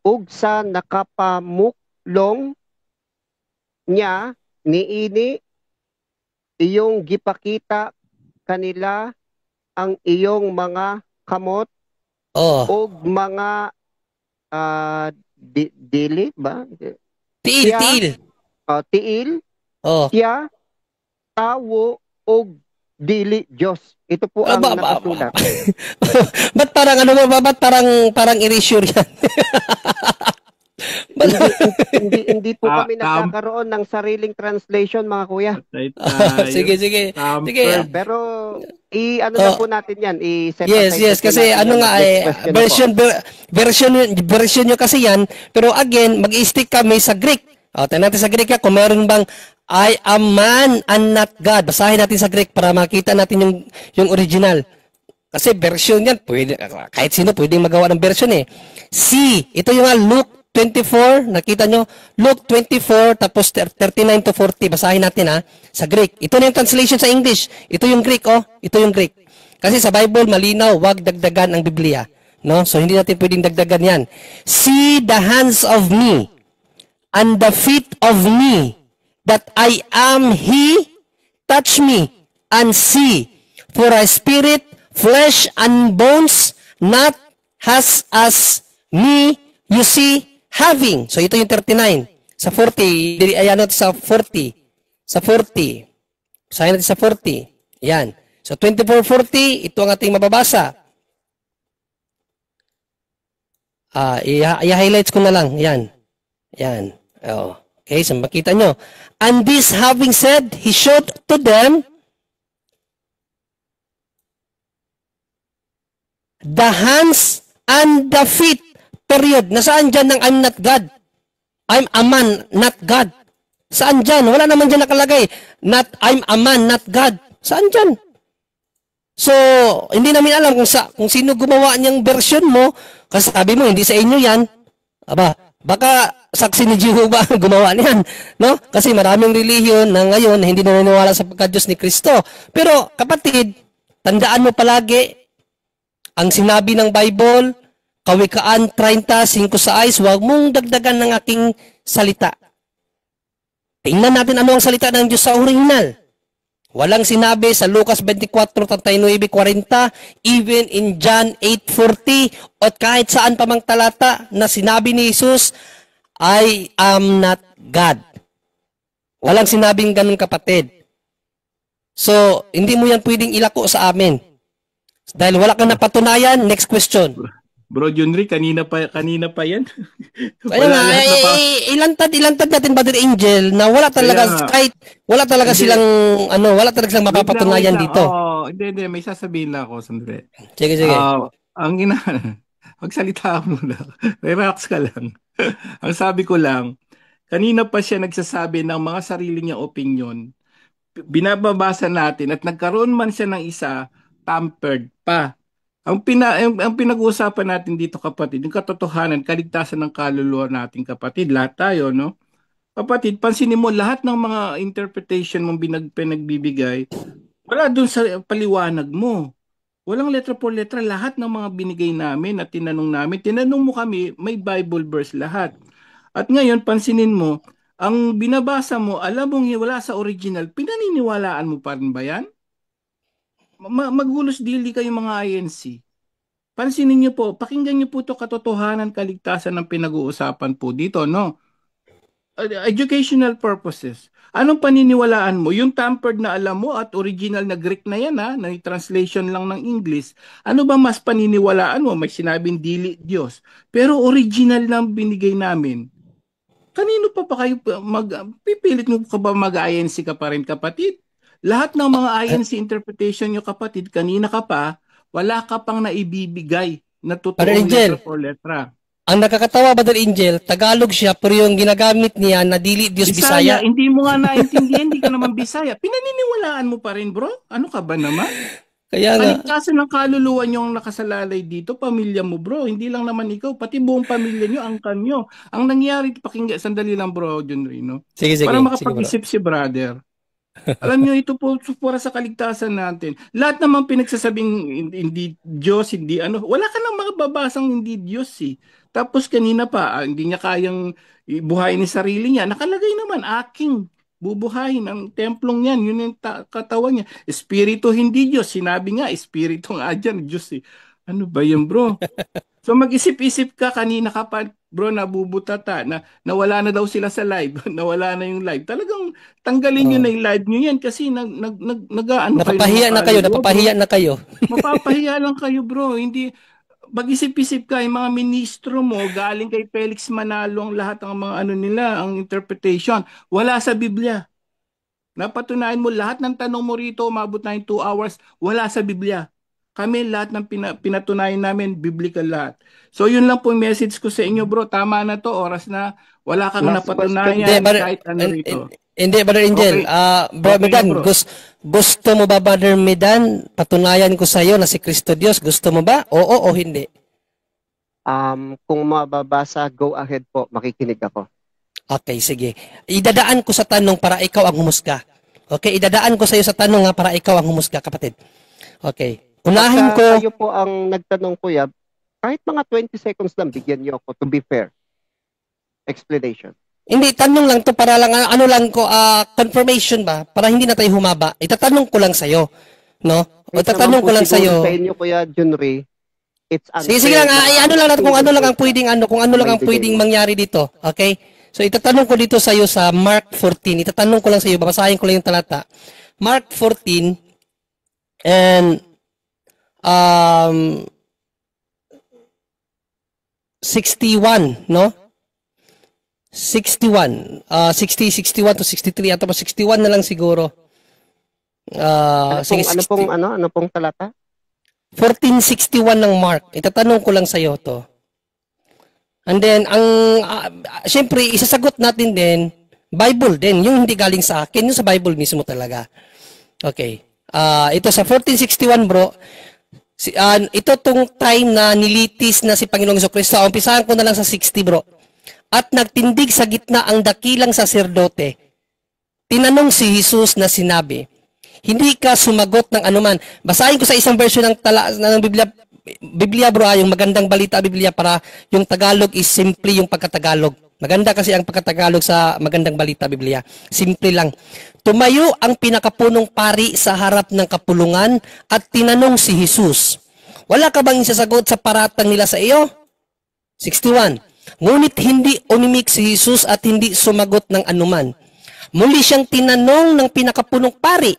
ug sa nakapamuklong niya niini iyong gipakita kanila ang iyong mga kamot ug mga dili ba? Tiil. Tiil. Siya tawo og dili Diyos. Ito po ang nakasulat. Ba't parang erasure yan? hindi po kami nagkakaroon ng sariling translation mga kuya. Sige. Pero ano na po natin yan, i-set yes kasi version nyo kasi yan, pero again mag-i-stick kami sa Greek. Tingnan natin sa Greek kung meron bang I am man and not God. Basahin natin sa Greek para makita natin yung original. Kasi version yan, kahit sino pwedeng magawa ng version ito yung Luke 24, nakita nyo? Luke 24, tapos 39 to 40. Basahin natin sa Greek. Ito na yung translation sa English. Ito yung Greek, Ito yung Greek. Kasi sa Bible, malinaw, wag dagdagan ang Biblia. No? So, hindi natin pwedeng dagdagan yan. See the hands of me and the feet of me, that I am He, touch me and see. For a spirit, flesh, and bones, not has as me, you see, having. So, ito yung 39. Sa 40, ayan natin sa 40. Sa 40. Sahin natin sa 40. Yan. So, 24:40, ito ang ating mababasa. I-highlights ko na lang. Yan. Yan. Oh. Okay, so makita nyo. And this having said, he showed to them the hands and the feet. Period. Nasaan dyan ng I'm not God? I'm a man, not God. Saan dyan? Wala naman dyan nakalagay. Not I'm a man, not God. Saan dyan? So, hindi namin alam kung sino gumawa niyang version mo. Kasi sabi mo, hindi sa inyo yan. Aba, baka saksi ni Jehovah gumawa niyan. No? Kasi maraming relihiyon na ngayon hindi naniniwala sa pagka-Diyos ni Kristo. Pero, kapatid, tandaan mo palagi, ang sinabi ng Bible, Kawikaan 30:5 sa ayos, huwag mong dagdagan ng aking salita. Tingnan natin ano ang salita ng Diyos sa original. Walang sinabi sa Lucas 24:39-40, even in John 8:40, at kahit saan pa mang talata na sinabi ni Jesus, I am not God. Walang sinabing ganun, kapatid. So, hindi mo yan pwedeng ilako sa amin. Dahil wala kang napatunayan, next question. Bro Junry, kanina pa yan. Kaya nga, ilantad natin, Brother Angel, na wala talaga, kahit wala talaga silang, wala talaga silang mapapatunayan dito. Hindi, may sasabihin lang ako, sandali. Sige. Magsalita muna. Relax ka lang. Ang sabi ko lang, kanina pa siya nagsasabi ng mga sarili niyang opinion. Binababasa natin at nagkaroon man siya ng isa, tampered pa. Ang pinag-uusapan natin dito, kapatid, yung katotohanan, kaligtasan ng kaluluwa natin, kapatid, lahat tayo, no? Kapatid, pansinin mo, lahat ng mga interpretation mong pinagbibigay, wala dun sa paliwanag mo. Walang letra por letra, lahat ng mga binigay namin at tinanong mo kami, may Bible verse lahat. At ngayon, pansinin mo, ang binabasa mo, alam mong wala sa original, pinaniniwalaan mo pa rin ba yan? Magulos dili kayo mga INC. Pansinin niyo po, pakinggan niyo po ito, katotohanan, kaligtasan ng pinag-uusapan po dito, no? Educational purposes. Anong paniniwalaan mo? Yung tampered na alam mo at original na Greek na yan, na translation lang ng English. Ano ba mas paniniwalaan mo? May sinabing dili Diyos. Pero original lang binigay namin. Kanino pa kayo pipilit mo ka ba mag-INC ka pa rin, kapatid? Lahat ng mga INC interpretation nyo, kapatid, kanina ka pa, wala ka pang naibibigay na totoong letra for letra. Ang nakakatawa, Brother Angel, Tagalog siya, pero yung ginagamit niya na dili Diyos Bisaya. Hindi mo nga naintindihan, hindi ka naman Bisaya. Pinaniniwalaan mo pa rin, bro? Ano ka ba naman? Kaya nga. Kaligtasan ng kaluluwa nyo ang nakasalalay dito, pamilya mo, bro. Hindi lang naman ikaw, pati buong pamilya nyo, angkan nyo. Ang nangyari, pakinggan, sandali lang, bro, John Rino. Sige. Para makapag-isip si brother. Alam nyo, ito po para sa kaligtasan natin. Lahat naman pinagsasabing hindi Diyos, hindi ano. Wala ka nang makababasang hindi Diyos eh. Tapos kanina pa, hindi niya kayang buhayin ni sarili niya. Nakalagay naman, aking bubuhayin ang templong yan. Yun yung katawan niya. Espiritu, hindi Diyos. Sinabi nga, espiritu nga dyan, Diyos eh. Ano ba yun, bro? So mag-isip-isip ka, kanina ka pa, bro, nabubutata, na nawala na daw sila sa live, nawala na yung live. Talagang tanggalin nyo na yung live nyo yan kasi napapahiya na kayo. Mapapahiya lang kayo, bro. Hindi, mag-isip-isip ka, yung mga ministro mo, galing kay Felix Manalo, ang lahat ng mga nila, ang interpretation, wala sa Biblia. Napatunayan mo, lahat ng tanong mo rito, umabot na yung 2 hours, wala sa Biblia. Kami lahat ng pinatunayan namin, biblical lahat. So yun lang po yung message ko sa inyo, bro. Tama na to, oras na. Wala kang napatunayan kahit ano rito. Hindi, Brother Angel. Brother Medan, gusto mo ba, Brother Medan, patunayan ko sa iyo na si Kristo Diyos? Gusto mo ba? Oo o hindi? Kung mababasa, go ahead po. Makikinig ako. Okay, sige. Idadaan ko sa tanong para ikaw ang humusga. Okay, idadaan ko sa iyo sa tanong para ikaw ang humusga, kapatid. Okay. Unahin ko. Kayo po ang nagtanong, kuya, kahit mga 20 seconds lang, bigyan niyo ako to be fair. Explanation. Hindi, tanong lang to para lang, confirmation ba? Para hindi na tayo humaba. Itatanong ko lang sa'yo. No? O itatanong ko lang sa'yo. Sa inyo, Kuya Junry, it's unfair. Sige lang, ano lang natin kung ano lang ang pwedeng, kung ano lang ang pwedeng mangyari dito. Okay? So, itatanong ko dito sa'yo sa Mark 14. Itatanong ko lang sa'yo, babasahin ko lang yung talata. Mark 14, and 61, no? 61. 61 to 63 atau 61 na lang siguro. Ano pong talata? 1461 ng Mark. Itatanong ko lang sa iyo to. And then, syempre, isasagot natin din, Bible din. Yung hindi galing sa akin, yung sa Bible mismo talaga. Okay. Ito sa 1461 bro, ito tong time na nilitis na si Panginoong Jesucristo. Umpisahan ko na lang sa 60 bro. At nagtindig sa gitna ang dakilang saserdote. Tinanong si Jesus na sinabi, hindi ka sumagot ng anuman. Basahin ko sa isang version ng Biblia bro, yung magandang balita Biblia, para yung Tagalog is simple yung pagkatagalog. Maganda kasi ang pagkatagalog sa magandang balita Biblia. Simple lang. Tumayo ang pinakapunong pari sa harap ng kapulungan at tinanong si Jesus, wala ka bang isasagot sa paratang nila sa iyo? 61. Ngunit hindi umimik si Jesus at hindi sumagot ng anuman. Muli siyang tinanong ng pinakapunong pari,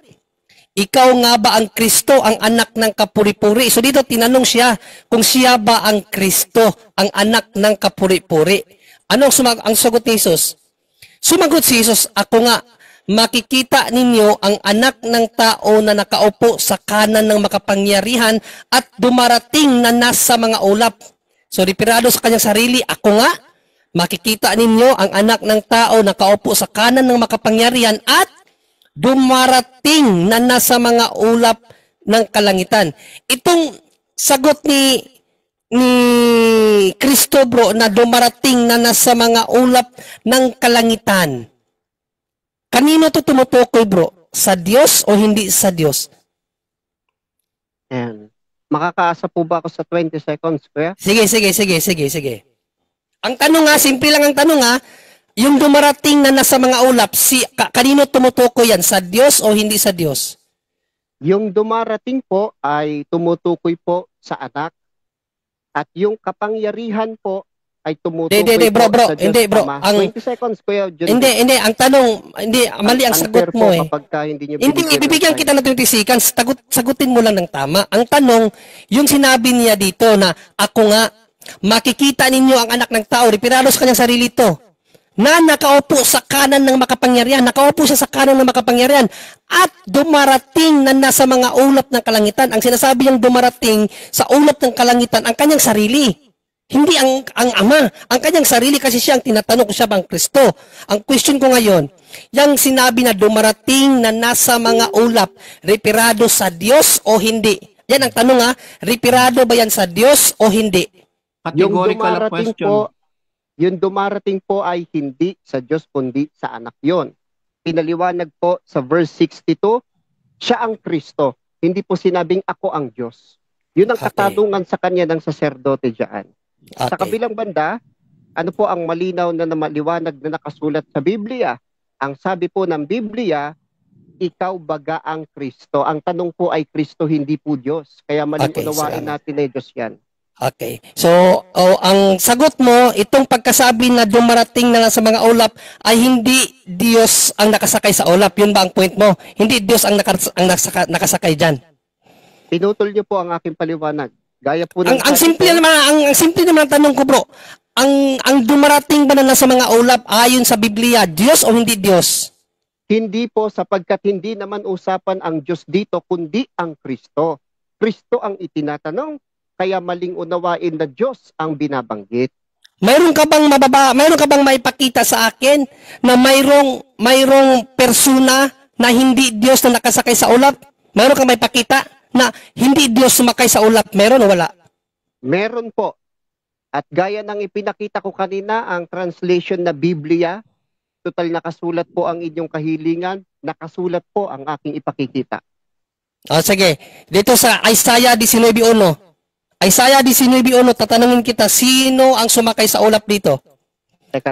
ikaw nga ba ang Kristo, ang anak ng kapuri-puri? So dito tinanong siya kung siya ba ang Kristo, ang anak ng kapuri-puri. Ano ang sagot ni Jesus? Sumagot si Jesus, ako nga. Makikita ninyo ang anak ng tao na nakaupo sa kanan ng makapangyarihan at dumarating na nasa mga ulap. So, referado sa kanyang sarili, ako nga, makikita ninyo ang anak ng tao na nakaupo sa kanan ng makapangyarihan at dumarating na nasa mga ulap ng kalangitan. Itong sagot ni Kristo bro na dumarating na nasa mga ulap ng kalangitan. Kanino to tumutukoy bro? Sa Diyos o hindi sa Diyos? Ayan. Makakaasa po ba ako sa 20 seconds, kuya? Sige. Ang tanong nga, simple lang ang tanong nga, yung dumarating na nasa mga ulap, kanino tumutukoy yan? Sa Diyos o hindi sa Diyos? Yung dumarating po ay tumutukoy po sa anak. At yung kapangyarihan po ay tumutukoy bro, po sa Diyos. Hindi bro, 20 seconds, kuya. Hindi, ang tanong, mali ang sagot mo eh. Hindi, bibigyan kita ng 20 seconds, sagutin mo lang ng tama. Ang tanong, yung sinabi niya dito na, ako nga, makikita ninyo ang anak ng tao, referado sa kanyang sarili to, na nakaupo sa kanan ng makapangyarihan, nakaupo siya sa kanan ng makapangyarihan, at dumarating na nasa mga ulap ng kalangitan. Ang sinasabi niyang dumarating sa ulap ng kalangitan, ang kanyang sarili. Hindi ang ama, ang kanyang sarili, kasi siya ang tinatanong kung siya bang Kristo. Ang question ko ngayon, yung sinabi na dumarating na nasa mga ulap, referado sa Diyos o hindi? Yan ang tanong ha, referado ba yan sa Diyos o hindi? Categorical question. Yung dumarating po ay hindi sa Diyos kundi sa anak yon. Pinaliwanag po sa verse 62, siya ang Kristo. Hindi po sinabing ako ang Diyos. Yun ang katanungan sa kanya ng saserdote dyan. Okay. Sa kabilang banda, ano po ang malinaw na maliwanag na nakasulat sa Biblia? Ang sabi po ng Biblia, ikaw baga ang Kristo. Ang tanong po ay Kristo, hindi po Diyos. Kaya maling unawain natin na Diyos yan. Okay. So, ang sagot mo, itong pagkasabi na dumarating na sa mga ulap ay hindi Diyos ang nakasakay sa ulap. Yun ba ang point mo? Hindi Diyos ang nakasakay dyan. Pinutol niyo po ang aking paliwanag. Gaya po ng ang simple naman ang tanong ko bro. Ang dumarating ba na nasa mga ulap ayon sa Biblia, Diyos o hindi Diyos? Hindi po, sapagkat hindi naman usapan ang Diyos dito kundi ang Kristo. Kristo ang itinatanong. Kaya maling unawain na Diyos ang binabanggit. Mayroon ka bang maipakita sa akin na mayroong persona na hindi Diyos na nakasakay sa ulap? Mayroon kang maipakita na hindi Diyos sumakay sa ulap? Meron o wala? Meron po. At gaya ng ipinakita ko kanina, ang translation na Biblia, total nakasulat po ang inyong kahilingan, nakasulat po ang aking ipakikita. Sige. Dito sa Isaiah 19:1. Isaiah 19:1, tatanungin kita, sino ang sumakay sa ulap dito?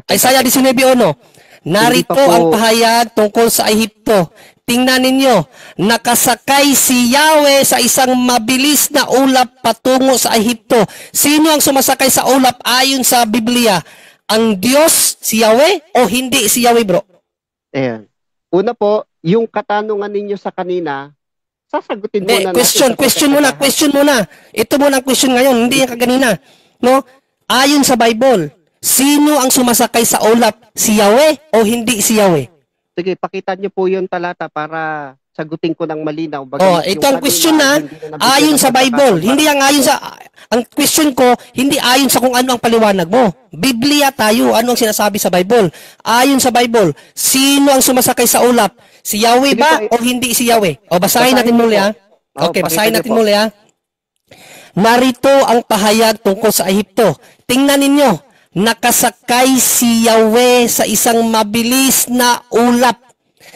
Isaiah 19:1, narito ang pahayag tungkol sa Ehipto. Tingnan ninyo, nakasakay si Yahweh sa isang mabilis na ulap patungo sa Ehipto. Sino ang sumasakay sa ulap ayon sa Biblia? Ang Diyos, si Yahweh, o hindi si Yahweh, bro? Ayan. Una po, yung katanungan ninyo sa kanina, sasagutin mo na. Question muna. Ito muna ang question ngayon, hindi yung kaganina. No? Ayon sa Bible, Sino ang sumasakay sa ulap? Si Yahweh o hindi si Yahweh? Sige, pakita niyo po yung talata para sagutin ko ng malinaw. Oh, ito ang question na ayon sa Bible. Hindi ang ayon sa ang question ko, hindi ayon sa kung ano ang paliwanag mo. Biblia tayo, ano ang sinasabi sa Bible? Ayon sa Bible, sino ang sumasakay sa ulap? Si Yahweh ba o hindi si Yahweh? O basahin natin muli ha. Okay, basahin natin muli ha. Narito ang pahayag tungkol sa Ehipto. Tingnan ninyo, nakasakay si Yahweh sa isang mabilis na ulap.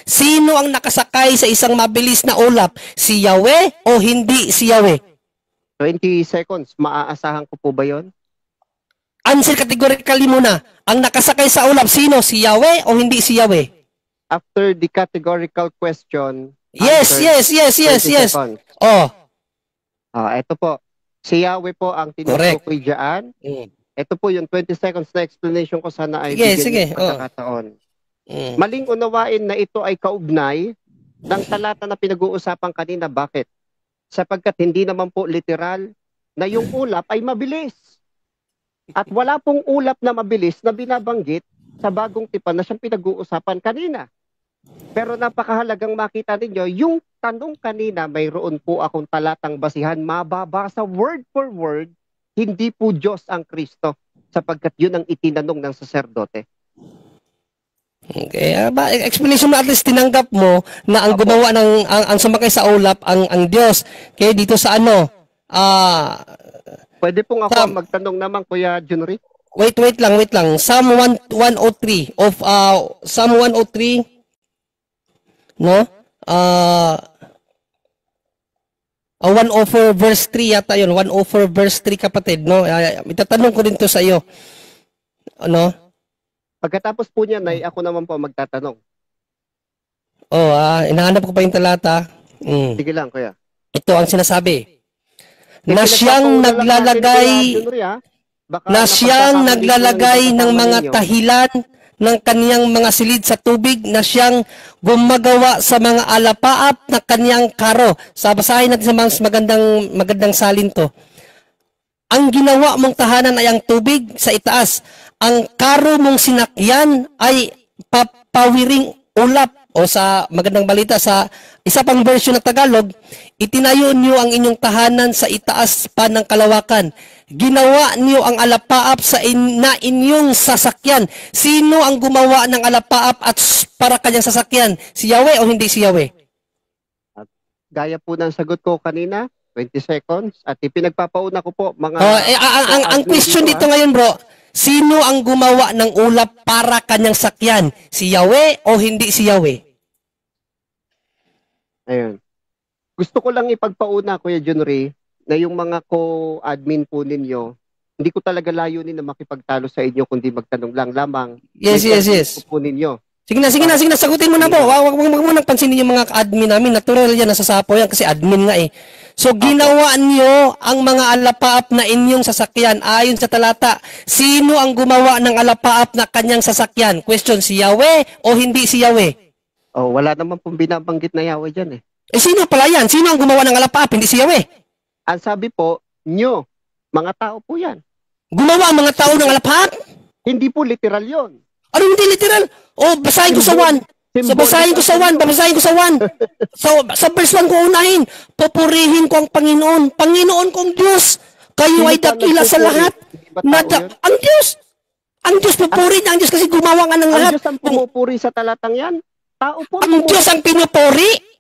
Sino ang nakasakay sa isang mabilis na ulap? Si Yahweh o hindi si Yahweh? 20 seconds, maaasahan ko po ba yon? Answer categorically muna. Ang nakasakay sa ulap, sino? Si Yahweh o hindi si Yahweh? After the categorical question, Yes. seconds. Oh. Ito po. Si Yahweh po ang tinutukoy dyan. Ito po yung 20 seconds na explanation ko, sana ay bigyan ng pagkakataon. Maling unawain na ito ay kaugnay ng talata na pinag-uusapan kanina. Bakit? Sapagkat hindi naman po literal na yung ulap ay mabilis. At wala pong ulap na mabilis na binabanggit sa bagong tipan na siyang pinag-uusapan kanina. Pero napakahalagang makita ninyo, yung tanong kanina, mayroon po akong talatang basihan, mababasa word for word, hindi po Diyos ang Kristo, sapagkat yun ang itinanong ng saserdote. Okay, explanation mo, at least tinanggap mo na ang gumawa ng ang sumakay sa ulap ang Diyos. Okay, dito sa ano? Pwede pong ako magtanong naman, Kuya Junry? Wait lang. Psalm 103 of Psalm 103, no? 104 verse 3 yata yun. 104 verse 3, kapatid, no? Itatanong ko din to sa iyo. Ano? Pagkatapos po niya, ako naman po magtatanong. Inahanap ko pa yung talata. Sige lang, Kuya. Ito ang sinasabi. Na siyang naglalagay ng mga tahilan ng kaniyang mga silid sa tubig, na siyang gumagawa sa mga alapaap na kaniyang karo. Basahin natin sa mas magandang salin to. Ang ginawa mong tahanan ay ang tubig sa itaas. Ang karo mong sinakyan ay papawiring ulap. O sa magandang balita, sa isa pang version ng Tagalog, itinayo niyo ang inyong tahanan sa itaas pa ng kalawakan. Ginawa niyo ang alapaap na inyong sasakyan. Sino ang gumawa ng alapaap at para kanyang sasakyan? Si Yahweh o hindi si Yahweh? Gaya po ng sagot ko kanina, 20 seconds, at ipinagpapauna ko po mga... ang question dito ngayon, bro, sino ang gumawa ng ulap para kanyang sakyan? Si Yahweh o hindi si Yahweh? Ayun. Gusto ko lang ipagpauna, Kuya Junry, na yung mga co-admin po ninyo, hindi ko talaga layunin na makipagtalo sa inyo kundi magtanong lang lamang. Yes. Po ninyo. Sige na, sagutin mo na po. Huwag mo nang pansinin yung mga admin namin. Natural yan, nasasapo yan kasi admin nga eh. So, ginawa niyo ang mga alapaap na inyong sasakyan. Ayon sa talata, sino ang gumawa ng alapaap na kanyang sasakyan? Question, si Yahweh o hindi si Yahweh? Wala naman pong binabanggit na Yahweh dyan eh. Sino pala yan? Sino ang gumawa ng alapaap? Hindi si Yahweh. Ang sabi po, nyo, mga tao po yan. Gumawa ang mga tao ng alapaap? Hindi po literal yon. Ano hindi literal? Basahin ko sa 1. Basahin ko sa 1. Sa verse 1 ko unahin. Papurihin ko ang Panginoon. Panginoon kong Diyos. Kayo ay dakila sa lahat. Ang Diyos. Ang Diyos, papuri niya ang Diyos kasi gumawa nga ng lahat. Ang Diyos ang pumupuri sa talatang yan. Tao po. Ang Diyos ang pinupuri.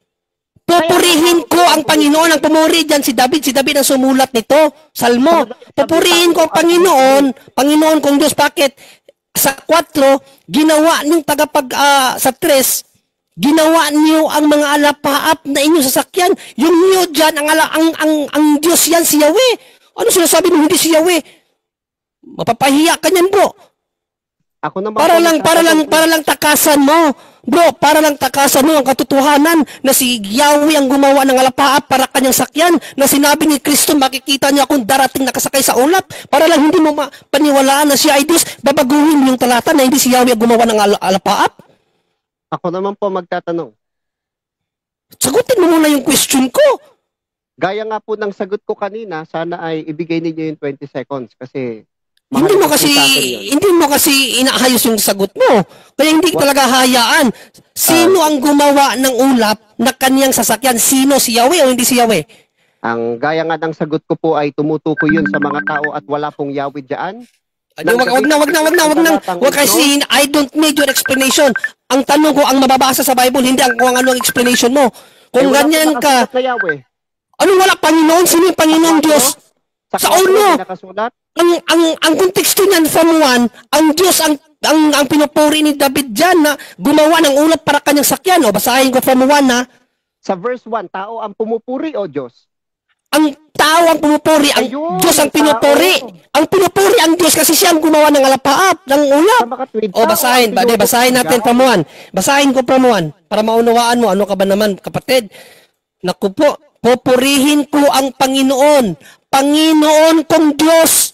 Pupurihin ko ang Panginoon. Ang pumuri dyan si David. Si David ang sumulat nito. Salmo. Pupurihin ko ang Panginoon. Panginoon kong Diyos. Bakit? Sa 4, ginawa niyong sa 3, ginawa niyo ang mga alapaap na inyong sasakyan. Yung niyo dyan, ang Diyos yan, si Yahweh. Ano sinasabi mo hindi si Yahweh? Mapapahiya ka niyan, bro. Ako naman para lang takasan mo. Bro, para lang takasan mo ang katotohanan na si Yahweh ang gumawa ng alapaap para kanyang sakyan, na sinabi ni Kristo, makikita niyo akong darating nakasakay sa ulap. Para lang hindi mo paniwalaan na siya ay Diyos, babaguhin yung talata na hindi si Yahweh ang gumawa ng alapaap. Ako naman po magtatanong. Sagutin mo muna yung question ko. Gaya nga po ng sagot ko kanina, sana ay ibigay ninyo yung 20 seconds kasi Hindi mo kasi inaayos yung sagot mo. Kaya hindi talaga hayaan. Sino ang gumawa ng ulap na kaniyang sasakyan? Sino, si Yahweh o hindi si Yahweh? Ang gaya nga ng sagot ko po ay tumutukoy yun sa mga tao at wala pong Yahweh dyan. Wag kasi, I don't need your explanation. Ang tanong ko, ang mababasa sa Bible, hindi kung ano ang explanation mo. Kung ganyan ka, ano wala Panginoon? Sino yung Panginoon Diyos? Sa uno. Ang konteksto niyan from 1, ang Diyos ang pinupuri ni David diyan na gumawa ng ulap para kanyang sakyan. O basahin ko from 1 na. Sa verse 1, tao ang pumupuri o Diyos? Ang tao ang pumupuri, ang Diyos ang pinupuri. Ang pinupuri ang Diyos kasi siya ang gumawa ng alapaap, ng ulap. O basahin natin from 1. Basahin ko from 1 para maunawaan mo ano ka ba naman kapatid. Naku po, pupurihin ko ang Panginoon. Panginoon kong Diyos.